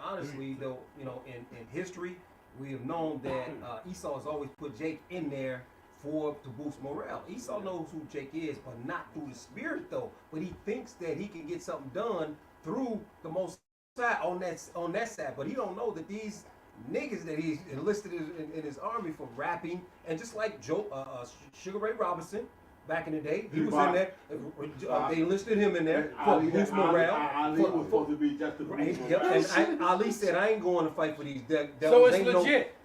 honestly, though, you know, in history, we have known that Esau has always put Jake in there to boost morale. Esau knows who Jake is, but not through the spirit, though. But he thinks that he can get something done through the Most High on that side. But he don't know that these niggas that he's enlisted in his army for rapping, and just like Sugar Ray Robinson. Back in the day, he was in there. They enlisted him in there for boost morale. Ali was supposed to be just a boost morale. And Ali said, "I ain't going to fight for these devils." So it's legit.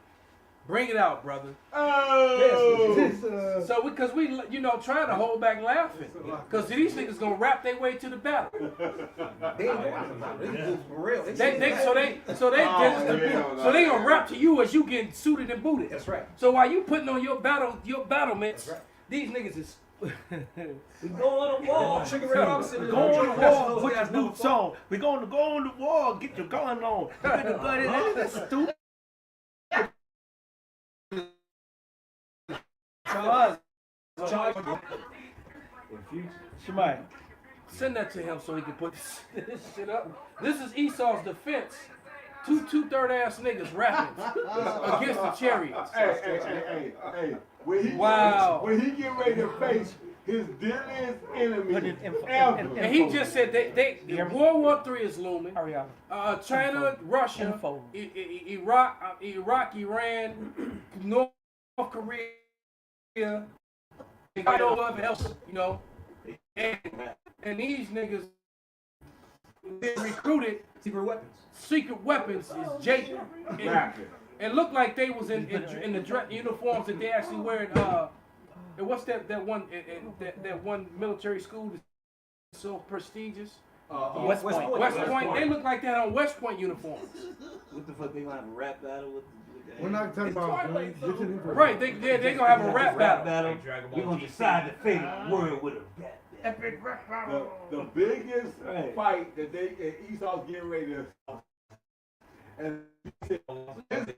Bring it out, brother. Oh. Yes, so because we trying to hold back laughing, because these niggas gonna rap their way to the battle. They ain't going for real. So they gonna rap to you as you getting suited and booted. That's right. So while you putting on your battlements, right. These niggas is. We go on the wall. Sugar Ray Robinson. Go on the wall. Put your boots on. We're going to go on the wall. Get your gun on. Get the gun in. That's stupid. Shemai, send that to him so he can put this shit up. This is Esau's defense. Two-third ass niggas rapping against the chariots. Hey. When he get ready to face his deadliest enemy ever. And he just said World War III is looming. China, Russia, Iraq, Iran, North Korea, and whatever else, and these niggas been recruited. Secret weapons is Jake. And looked like they was in the uniforms that they actually wearing. And what's that one military school that's so prestigious? West Point. West Point. They look like that on West Point uniforms. What the fuck? They gonna have a rap battle with that? We're not talking about right. They gonna have a rap battle. We're gonna decide the fate of the world with a rap. Epic rap battle. The biggest fight that Esau's getting ready to. And his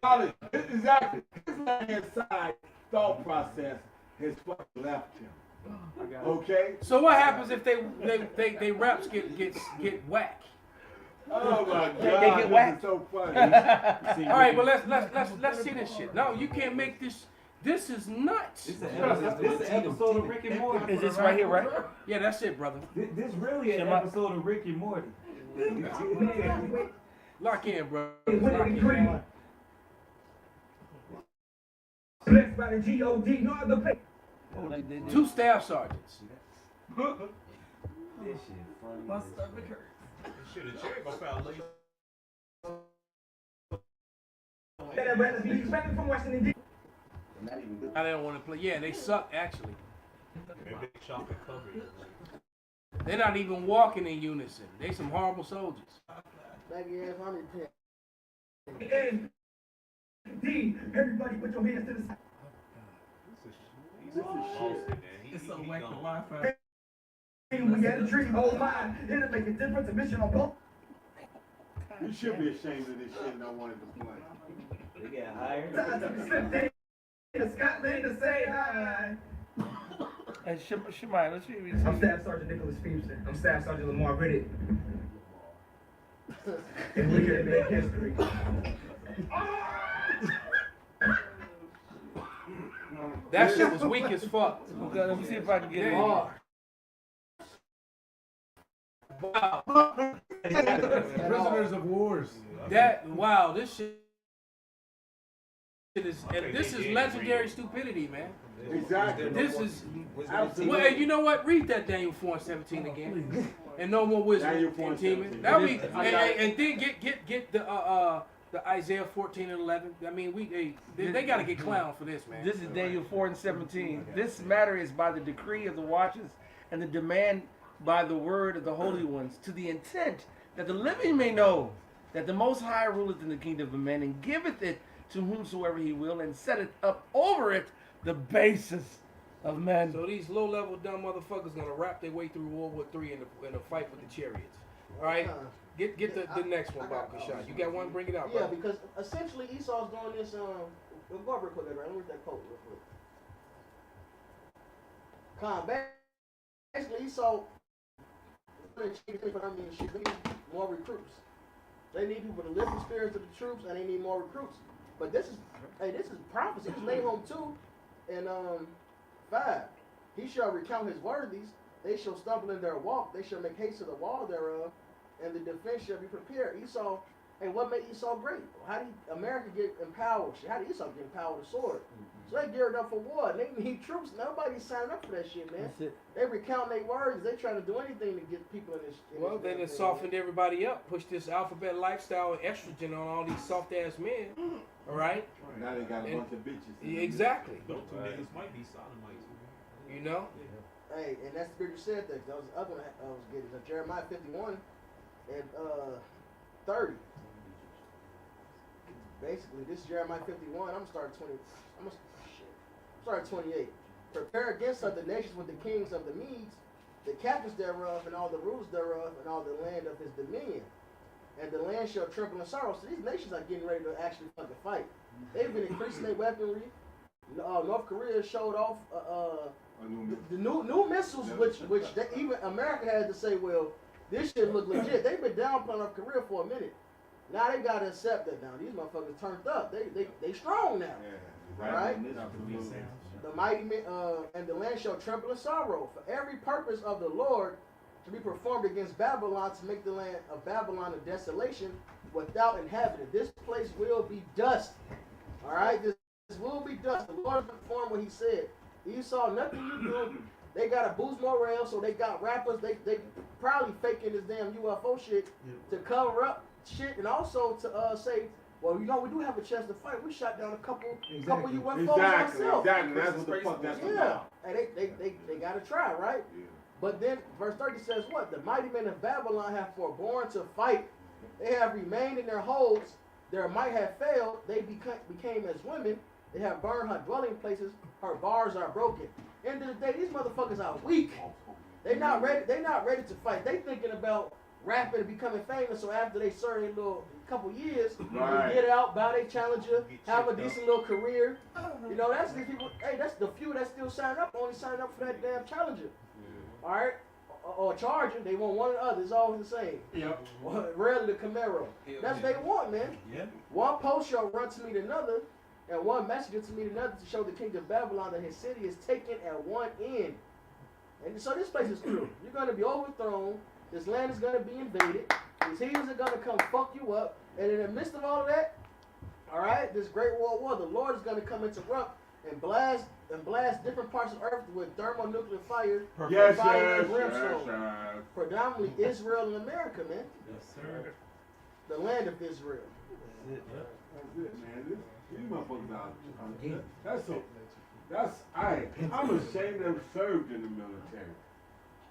knowledge, exactly, his inside thought process has fucking left him. Okay? So what happens if they raps get whack? Oh my God! They get whacked. So funny. All right, but let's see this shit. No, you can't make this. This is nuts. This is an episode of Rick and Morty. Is this right here, right? Yeah, that's it, brother. This really an episode of Rick and Morty. Lock in, bro. Blessed by the G.O.D. No other place. 2 staff sergeants. This shit funny. My stomach hurts. Shit, the cherry gonna foul late. That rather be expected from Washington D.C. I didn't want to play. Yeah, they suck actually. They're not even walking in unison. They some horrible soldiers. Baggy ass army pit. And D, everybody put your hands to the side. It's so whack the Wi-Fi. We got a treaty, hold mine. It'll make a difference, a mission on both. You should be ashamed of this shit and not wanting to play. They get hired. To Scotland to say hi. And Shemai, let's see. I'm Staff Sergeant Nicholas Feemster. I'm Staff Sergeant Lamar Riddick. And we're here to make history. That shit was weak as fuck. Okay, let me see if I can get it. Wow. Prisoners of wars. Wow, this shit is legendary stupidity, man. Exactly. This is absolutely. well, hey, you know what? Read that Daniel 4:17 again. And no more wisdom and teaming. That be and then get the Isaiah 14 and 11. I mean, they got to get clowned for this, man. This is Daniel 4:17. This matter is by the decree of the watchers and the demand by the word of the holy ones, to the intent that the living may know that the Most High ruleth in the kingdom of men and giveth it to whomsoever he will, and setteth up over it the basis of men. So these low-level dumb motherfuckers gonna rap their way through World War III in a fight with the chariots. All right, get the next one, Bob Kashad. You got one? Bring it out, Yeah, bro. because essentially Esau's doing this. We'll go over real quick, right? Let me read that quote real quick. Basically, Esau more recruits. They need people to lift the spirits of the troops, and they need more recruits. But this is prophecy. It's laid home too, in 5. He shall recount his worthies. They shall stumble in their walk. They shall make haste to the wall thereof, and the defense shall be prepared. Esau. Hey, what made Esau great? How did America get empowered? How did Esau get empowered with a sword? So they geared up for war. They need troops. Nobody's signing up for that shit, man. They recount their words. They trying to do anything to get people in this. Well, then it softened everybody up. Pushed this alphabet lifestyle and estrogen on all these soft ass men. All right. Now they got a bunch of bitches. Exactly. Those two niggas might be sodomites. You know. Hey, and that's the scripture said that. That was the other one I was getting. Jeremiah 51 and 30. Basically, this is Jeremiah 51. I'm gonna start 28. Prepare against other nations with the kings of the Medes, the captains thereof, and all the rulers thereof, and all the land of his dominion. And the land shall tremble in sorrow. So these nations are getting ready to actually fucking fight. They've been increasing their weaponry. North Korea showed off the new missiles, which even America had to say, well, this shit look legit. They've been downplaying North Korea for a minute. Now they gotta accept that now. These motherfuckers turned up. They strong now. Yeah, right? The mighty men and the land shall tremble in sorrow. For every purpose of the Lord to be performed against Babylon, to make the land of Babylon a desolation without inhabitant. This place will be dust. Alright? This will be dust. The Lord performed what he said. Esau, nothing you do. They got a boost morale, so they got rappers. They probably faking this damn UFO shit to cover up shit, and also to say, well, you know, we do have a chance to fight. We shot down a couple UFOs ourselves. Exactly. That's what the fuck that's about. And they gotta try, right? Yeah. But then verse 30 says what? The mighty men of Babylon have forborne to fight. They have remained in their holds. Their might have failed. They became as women. They have burned her dwelling places. Her bars are broken. End of the day, these motherfuckers are weak. They not ready to fight. They thinking about rapping and becoming famous, so after they serve a little couple years, they get out, buy their Challenger, have a decent little career. You know, that's these people. Hey, that's the few that still sign up, only sign up for that damn Challenger. All right, or Charger. They want one or the other. It's always the same. Yep. Rarely the Camaro. That's what they want, man. Yeah. One post shall run to meet another, and one messenger to meet another to show the king of Babylon that his city is taken at one end. And so this place is true. You're going to be overthrown. This land is going to be invaded. These heathens are going to come fuck you up. And in the midst of all of that, all right, this great world war, the Lord is going to come interrupt and blast different parts of earth with thermonuclear fire, fire and brimstone. Predominantly Israel and America, man. Yes, sir. The land of Israel. That's it, man. These motherfuckers out. I'm ashamed to have served in the military.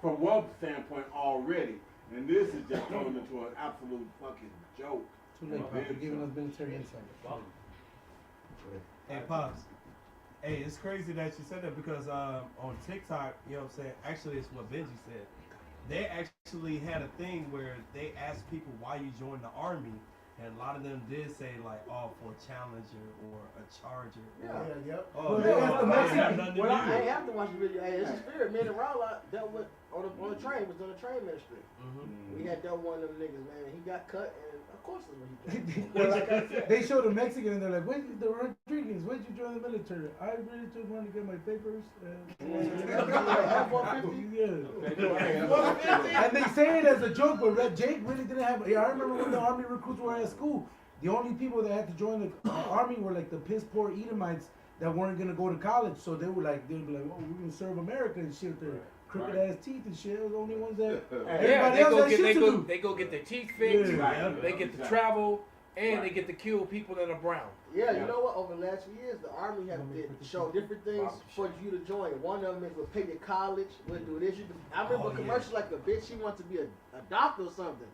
From one standpoint already, and this is just turned into an absolute fucking joke. Too late, Pop, for giving us military insight. Hey, Pops. Hey, it's crazy that you said that because on TikTok, you know what I'm saying, actually it's what Benji said. They actually had a thing where they asked people why you joined the army, and a lot of them did say like, oh, for a Challenger or a Charger. Yep. Oh, I ain't have to watch the video. Hey, it's a spirit. Me and Raul dealt with on the train. Was on the train ministry. We had dealt one of them niggas, man. He got cut, and of course that's what he did. Like I said, they showed a Mexican, and they're like, "When the Rodriguez? When did you join the military?" I really just wanted to get my papers. And they say it as a joke, but Jake really didn't have. I remember when the army recruits were at school. The only people that had to join the army were like the piss poor Edomites that weren't gonna go to college. So they'd be like, "Oh, we're gonna serve America and shit." Their crooked ass teeth and shit. Those the only ones that. They go get their teeth fixed. They get to travel. and they get to kill people that are brown. Yeah, you know what? Over the last few years, the Army has shown different things for you to join. One of them is we'll pay your college, we'll do this. I remember a commercial like a bitch, she wants to be a doctor or something.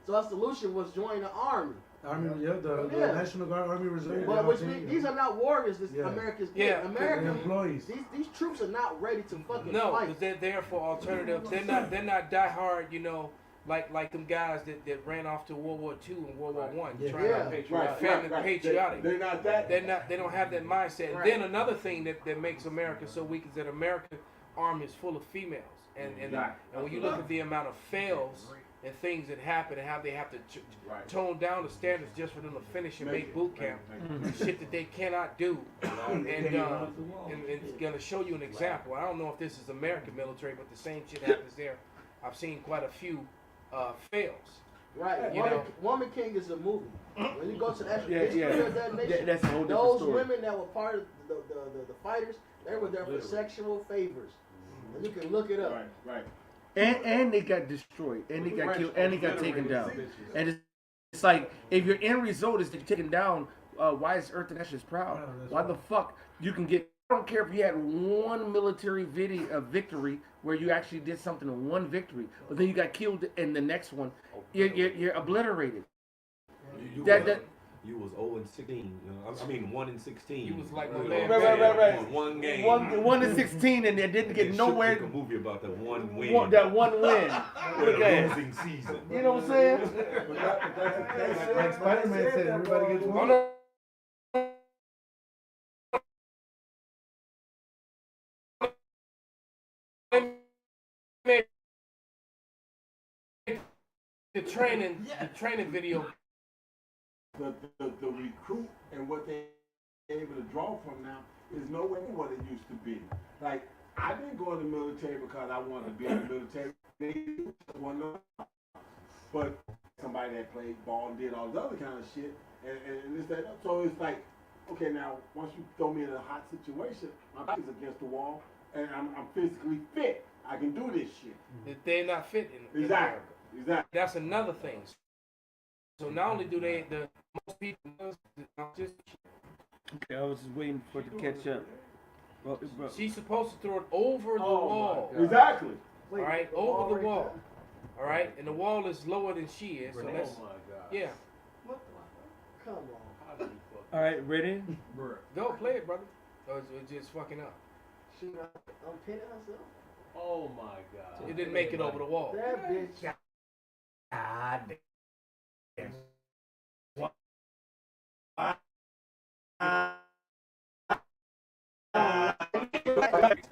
So our solution was join the Army. Army, the National Guard, Army Reserve. But which means these are not warriors. This America's American employees. These troops are not ready to fucking No, fight. because they're there for alternatives. They're not diehard, you know, like them guys that ran off to World War II and World War One, trying to family patriotic. They're not that. They don't have that mindset. Right. And then another thing that makes America so weak is that American army is full of females, and when you look at the amount of fails and things that happen and how they have to tone down the standards just for them to finish and make boot camp, shit that they cannot do. And it's gonna show you an example. I don't know if this is American military, but the same shit happens there. I've seen quite a few fails. Right, Woman King is a movie. When you go to the actual history of that nation, that's a whole different those story. women that were part of the fighters, they were there for sexual favors. And you can look it up. Right. And they got destroyed, and they got killed, and they got taken down. And it's like, if your end result is to taken down, why is Earth Nations proud? Why the fuck you can get? I don't care if you had one military victory where you actually did something in one victory, but then you got killed in the next one. You're obliterated. You was 0 and 16. You know, I mean 1 and 16. You was like right. One game. 1 and 16, and they didn't get nowhere. Make a movie about that one win. That one win. Losing season. You know what I'm saying? Like Spider-Man said, everybody gets one. The training video. The recruit and what they're able to draw from now is nowhere near what it used to be. Like, I didn't go in the military because I wanted to be in the military. They just want to, but somebody that played ball and did all this other kind of shit, and this, that. So it's like, okay, now once you throw me in a hot situation, my back is against the wall, and I'm physically fit. I can do this shit. They're not fit in America. Exactly. That's another thing. So not only do most people just. Okay, I was just waiting for it to catch up. Well, she's supposed to throw it over the wall. Exactly. All right, over the wall. All right, and the wall is lower than she is. So let's, yeah. Come on. All right, ready? Go play it, brother. Or it's just fucking up. She unpinning herself. Oh my God. It didn't make it over the wall. That bitch. God damn.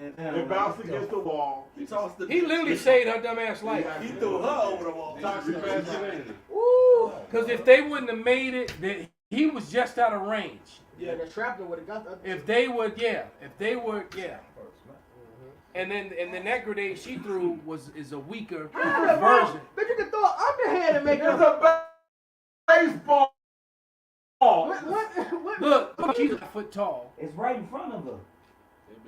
It bounced against the wall. He literally saved her dumb ass life. He threw her over the wall. Woo! Because if they wouldn't have made it, then he was just out of range. Yeah, the shrapnel would have got the. If they would, And then that grenade she threw is a weaker version. But you can throw an underhand and make it a baseball. What? Look, she's a foot tall. It's right in front of her.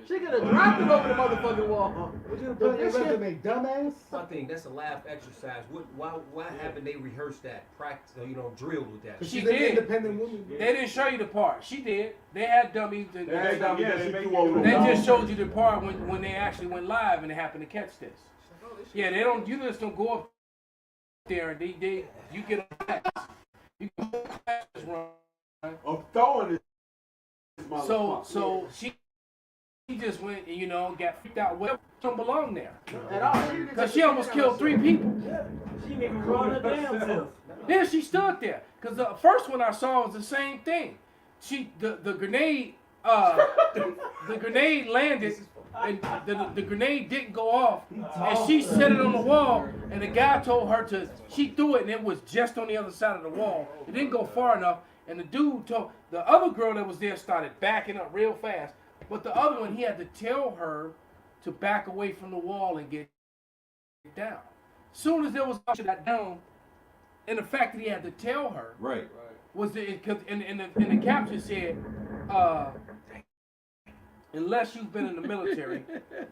She could have dropped it over the motherfucking wall. What you put in your resume, dumbass? I think that's a laugh exercise. Why haven't they rehearsed that, practice, drilled with that? She She's did. an independent woman. They didn't show you the part. She did. They had dummies. They They just showed you the part when they actually went live and they happened to catch this. Yeah, they don't. You just don't go up there and you get a class. You get a class run. I'm throwing it. So she just went and got freaked out. Well, don't belong there. Because she almost killed 3 people. She didn't even run her damn self. Then she stood there. Because the first one I saw was the same thing. The grenade the grenade landed and the grenade didn't go off, and she set it on the wall, and the guy told her she threw it, and it was just on the other side of the wall. It didn't go far enough, and the dude told the other girl that was there started backing up real fast, but the other one, he had to tell her to back away from the wall and get down. Soon as there was that down, and the fact that he had to tell her was because in the caption said unless you've been in the military,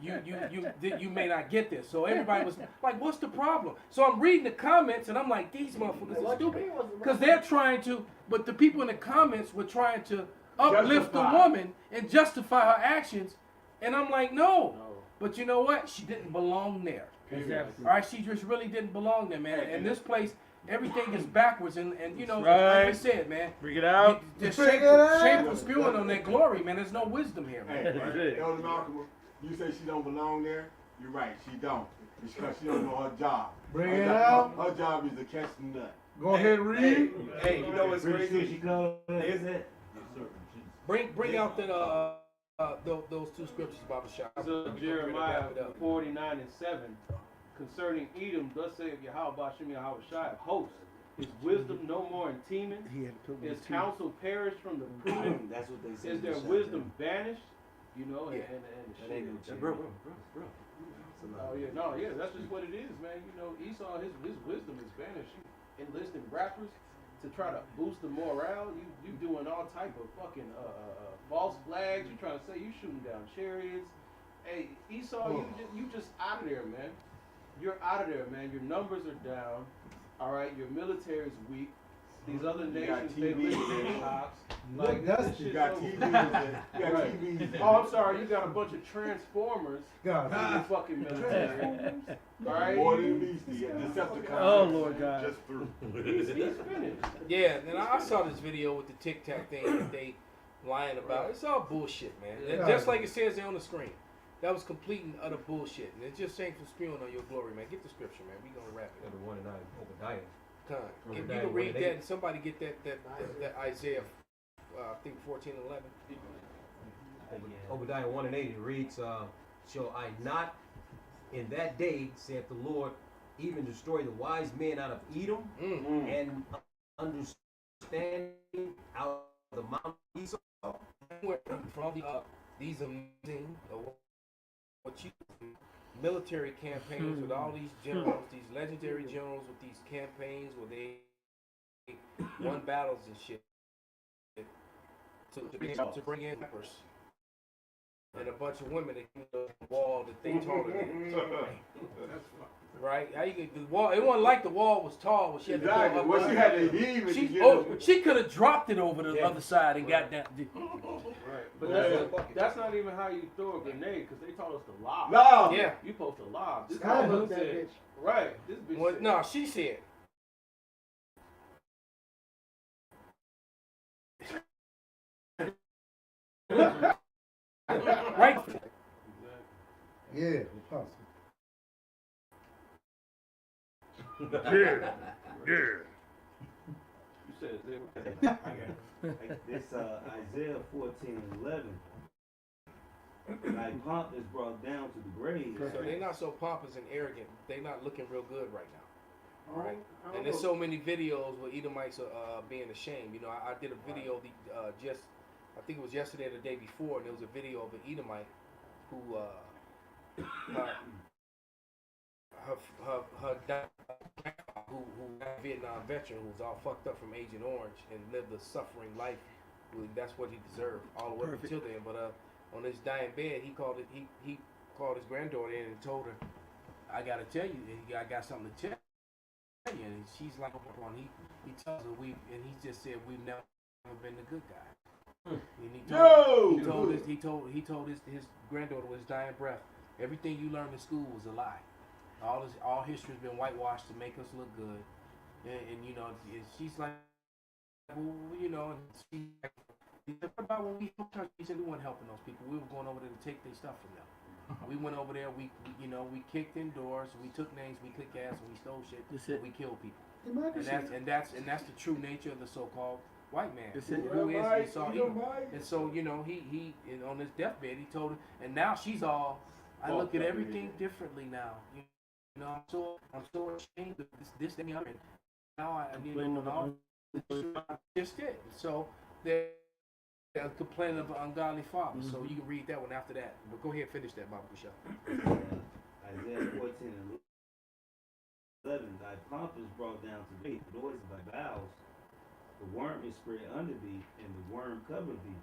you may not get this. So everybody was like, "What's the problem?" So I'm reading the comments and I'm like, "These motherfuckers are stupid," because they're trying to. But the people in the comments were trying to uplift the woman and justify her actions, and I'm like, "No." But you know what? She didn't belong there. Exactly. All right, she just really didn't belong there, man. And this place, everything is backwards, and you know, Right. like I said, man. Bring it out. Just shameful spewing on their glory, man. There's no wisdom here, man. Hey, Elder Malcolm, you say she don't belong there? You're right, she don't. It's because she don't know her job. Bring her it job, out. Her job is to catch the nut. Go ahead, read. Hey, you know what's crazy? She called is it? Bring out that those two scriptures, Baba Shah. So Jeremiah 49:7, concerning Edom, thus saith Yahweh Bashem Yahweh Shai of hosts, his wisdom no more in Teman, his counsel perished from the prudent. That's what they said. Is their wisdom vanished? You know, and shit. Bro. Oh yeah, no, yeah, that's just what it is, man. You know, Esau, his wisdom is vanished. You enlisting rappers to try to boost the morale. You doing all type of fucking false flags. You trying to say you shooting down chariots. Hey, Esau, you just out of there, man. You're out of there, man. Your numbers are down. All right, your military's weak. These other nations, they listen to hip hops. Like, this You got TVs. You got TVs. Oh, I'm sorry. You got a bunch of transformers in God. the fucking military. All right. More than Beastie, Decepticons. Oh, Lord God. Just through. He's finished. Yeah, and I saw this video with the Tic Tac thing that they lying about. It's all bullshit, man. Yeah. Just like it says there on the screen. That was complete and utter bullshit. And it's just shameful spewing on your glory, man. Get the scripture, man. We gonna wrap it up. The one and Obadiah. If you can read that and somebody get that Isaiah, I think 14:11. Obadiah 1:8 reads, "Shall I not in that day, saith the Lord, even destroy the wise men out of Edom, and understanding out of the Mount Esau?" From these amazing what you military campaigns with all these generals, these legendary generals with these campaigns where they won battles and shit to bring in rappers and a bunch of women that came to the wall that they taller than. Right? How you get the wall? It wasn't like the wall was tall. When she had Exactly. to Well, she had to heave it. she could have dropped it over the other side and got down. Right. But that's not even how you throw a grenade, because they taught us to lob. Lob. Yeah. You supposed to lob. This Sky bitch hook that said, bitch. right. This bitch Well, said, no, she said. Right. Yeah, possible. Yeah. You said This Isaiah 14:11. Like pomp is brought down to the grave. So they're not so pompous and arrogant. They're not looking real good right now. Oh, Right. And there's so many videos where Edomites are being ashamed. You know, I did a video I think it was yesterday or the day before, and there was a video of an Edomite who who a Vietnam veteran who was all fucked up from Agent Orange and lived a suffering life. That's what he deserved all the way up until then. But on his dying bed, he called his granddaughter in and told her, "I gotta tell you, I got something to tell you." And she's like, he tells her he just said, "We've never been the good guy." And he told his granddaughter with his dying breath, "Everything you learned in school was a lie. All history has been whitewashed to make us look good." And you know, she's like, "Well, you know," and she what about when we said we weren't helping those people? We were going over there to take their stuff from them. We went over there. We kicked in doors. We took names. We kicked ass. And we stole shit. And we killed people. And that's the true nature of the so-called white man who is Esau Edom. And so he on his deathbed he told her, and now she's all, "I look at everything differently now. You know, I'm so ashamed of this and the other. And now I just did." So they're complaining of an ungodly father. So you can read that one after that. But go ahead, finish that, Baba Bishop. Isaiah 14:11. Thy pomp is brought down to thee, the doors of thy bowels. The worm is spread under thee, and the worm covered thee.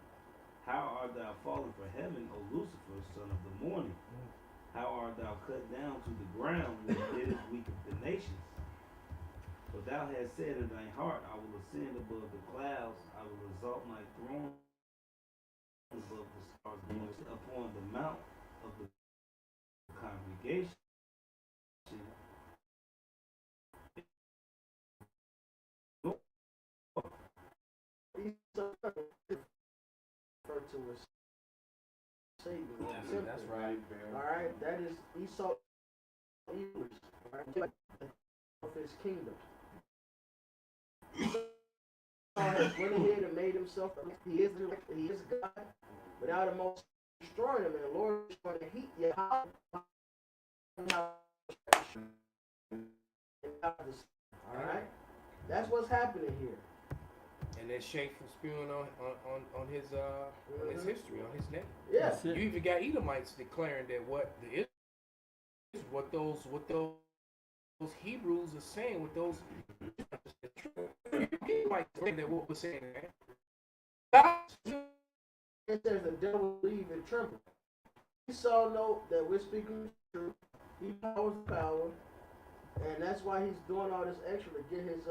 How art thou fallen from heaven, O Lucifer, son of the morning? How art thou cut down to the ground, which didst weaken the nations? But thou hast said in thy heart, I will ascend above the clouds, I will exalt my throne above the stars, upon the mount of the congregation. Referred to as Satan. That's right, man. All right, that is Esau. Right, of his kingdom. Esau has went ahead and made himself. He is God, without the most destroying him, and the Lord is going to heat you. All right, that's what's happening here. And that shameful spewing on his history, on his name. Yeah. You even got Edomites declaring that what those Hebrews are saying, what those Edomites saying that what we're saying, man. It says the devil leave and tremble. Esau know that we're speaking the truth. He knows the power, and that's why he's doing all this extra to get his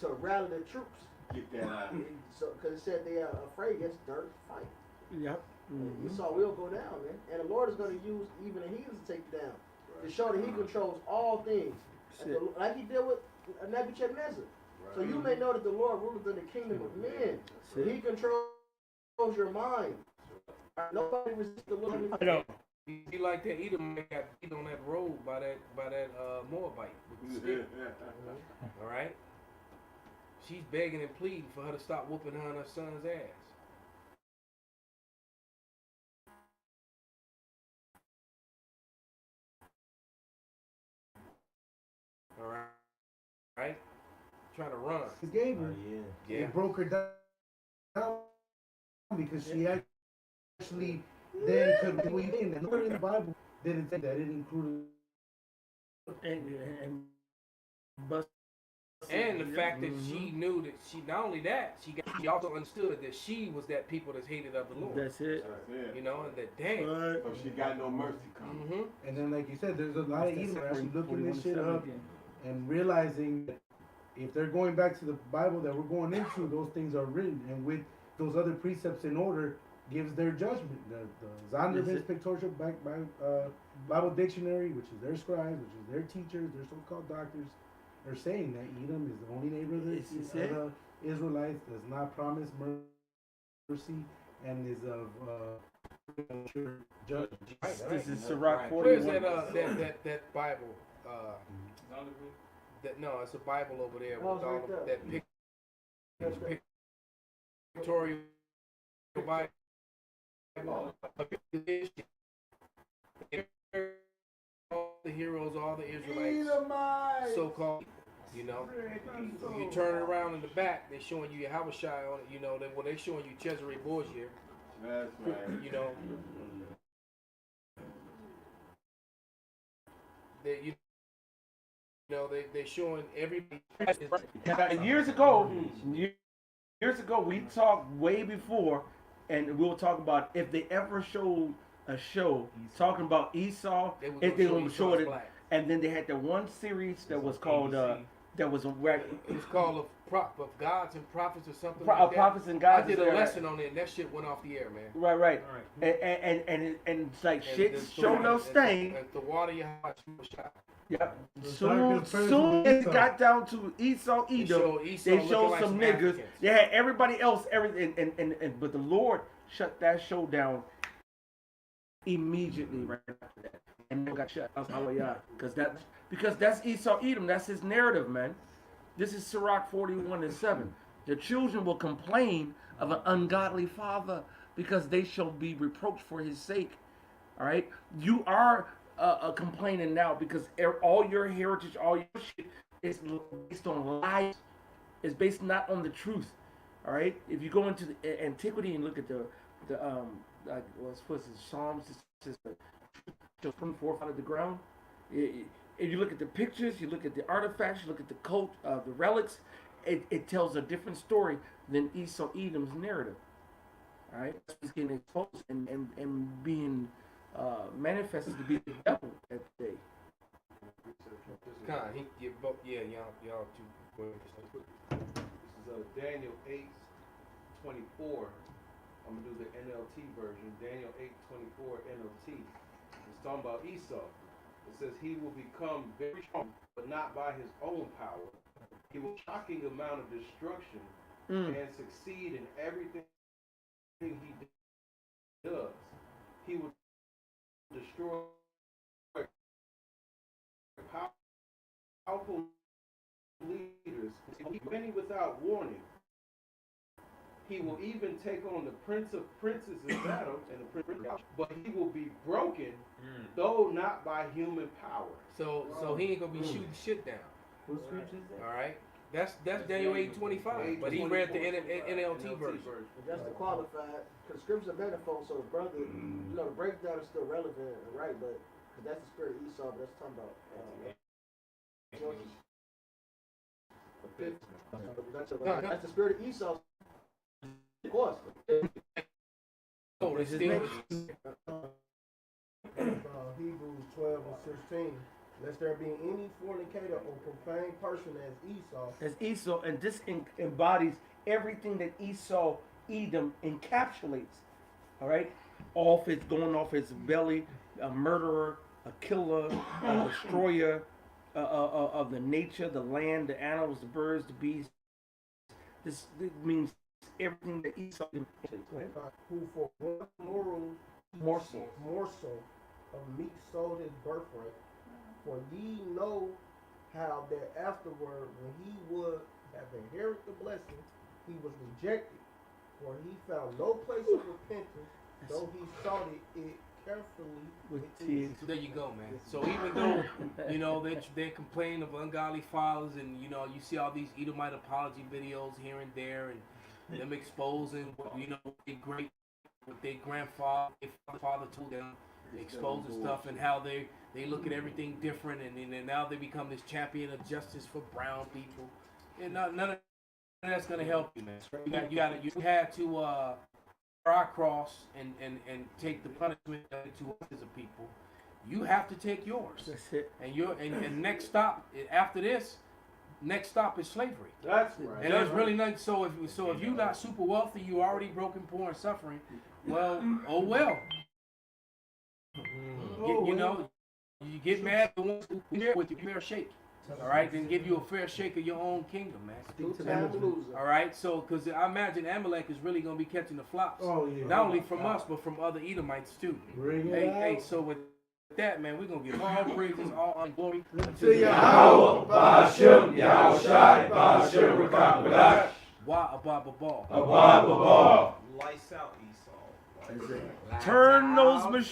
to rally the troops. Get that out. So, because it said they are afraid against dirt fight. Yep. Mm-hmm. Esau will go down, man, and the Lord is going to use even the heathens to take you down, to show that He controls all things, like He did with Nebuchadnezzar. So you may know that the Lord ruleth in the kingdom of men. He controls your mind. Nobody resists the Lord. Be like that Edomite got beat on that road by that Moabite with the stick. All right. She's begging and pleading for her to stop whooping her and her son's ass. All right. Right? Trying to run. Gabriel. Yeah. It broke her down because she actually then could believe in. And nowhere in the Bible didn't say that. It included. And the fact that she knew that she not only that she also understood that she was that people that's hated of the Lord. That's it. You know, and that dang. So she got no mercy coming. Mm-hmm. And then, like you said, there's a lot of Edom actually looking this shit up and realizing that if they're going back to the Bible that we're going into, those things are written, and with those other precepts in order, gives their judgment. The Zondervan's Pictorial Bible Dictionary, which is their scribes, which is their teachers, their so-called doctors, are saying that Edom is the only neighbor of the Israelites, does not promise mercy, and is of judgment. This is Sirach 41. Where's that Bible? It's a Bible over there with all of that pictorial Bible. All the heroes, all the Israelites, so-called, you know, you turn it around in the back, they're showing you Yahushua on it, you know, they're showing you Cesare Borgia. That's right. You know, they're showing everybody. Years ago, we talked way before, and we'll talk about if they ever showed a show talking about Esau, if they would show it, and then they had the one series that was called that was it was called of Gods and Prophets or something. Prophets and Gods. I did a lesson on it, and that shit went off the air, man. Right. And it's like shit show no stain. The water you hot. Yep. Soon it got down to Esau, Edom. They showed some niggas. They had everybody else, everything, and but the Lord shut that show down immediately right after that, and it got shut. Because that's Esau, Edom. That's his narrative, man. This is Sirach 41:7. The children will complain of an ungodly father because they shall be reproached for his sake. All right, you are complaining now because all your heritage, all your shit is based on lies. It's based not on the truth. All right. If you go into the antiquity and look at the what's it, Psalms, just from forth out of the ground. If you look at the pictures, you look at the artifacts, you look at the cult, the relics, it tells a different story than Esau Edom's narrative. All right, that's what's getting exposed and being manifested to be the devil that day. Con, he get both. Yeah, y'all two. This is Daniel 8:24. I'm gonna do the NLT version. Daniel 8:24 NLT. It's talking about Esau. It says he will become very strong, but not by his own power. He will shocking amount of destruction and succeed in everything he does. He will destroy powerful leaders, many without warning. He will even take on the prince of princes in battle, and the prince of but he will be broken, though not by human power. So he ain't gonna be shooting shit down. What scripture is that? All right. That's Daniel 8:25. But he read the NLT version. And just to qualify, because scriptures are manifold, so the brother, you know, the breakdown is still relevant and right, but cause that's the spirit of Esau, but that's talking about. That's the spirit of Esau. Of course. Oh, it's still. Hebrews 12:16. Lest there be any fornicator or profane person as Esau. As Esau, and this embodies everything that Esau, Edom, encapsulates. All right, going off his belly, a murderer, a killer, a destroyer of the nature, the land, the animals, the birds, the beasts. This means everything that Esau encapsulates. Who for one morsel of meat sold his birthright. For ye know how that afterward, when he would have inherited the blessing, he was rejected. For he found no place of repentance, though he sought it carefully with tears. There you go, man. So even though, you know, they complain of ungodly fathers, and, you know, you see all these Edomite apology videos here and there, and them exposing, you know, what their grandfather, their father told them, exposing stuff, and how they look at everything different, and now they become this champion of justice for brown people. And none of that's gonna help you, man. You had to our cross and take the punishment to us as a people. You have to take yours. That's it. And next stop after this, next stop is slavery. That's right. And there's really nothing. So if you're not super wealthy, you already broken, poor, and suffering. Well, oh well. You know, you get mad at the ones who share with you, give me a shake. All right, then give you a fair shake of your own kingdom, man. All right, so because I imagine Amalek is really going to be catching the flops. Oh, yeah. Not only from us, but from other Edomites too. Hey, so with that, man, we're going to give all praises, all honor, glory to Yahweh, Ba'ashem, Yahushai, Ba'ashem, Rakam, Wa Ababa Ball. Lights out, Esau. Turn those machines.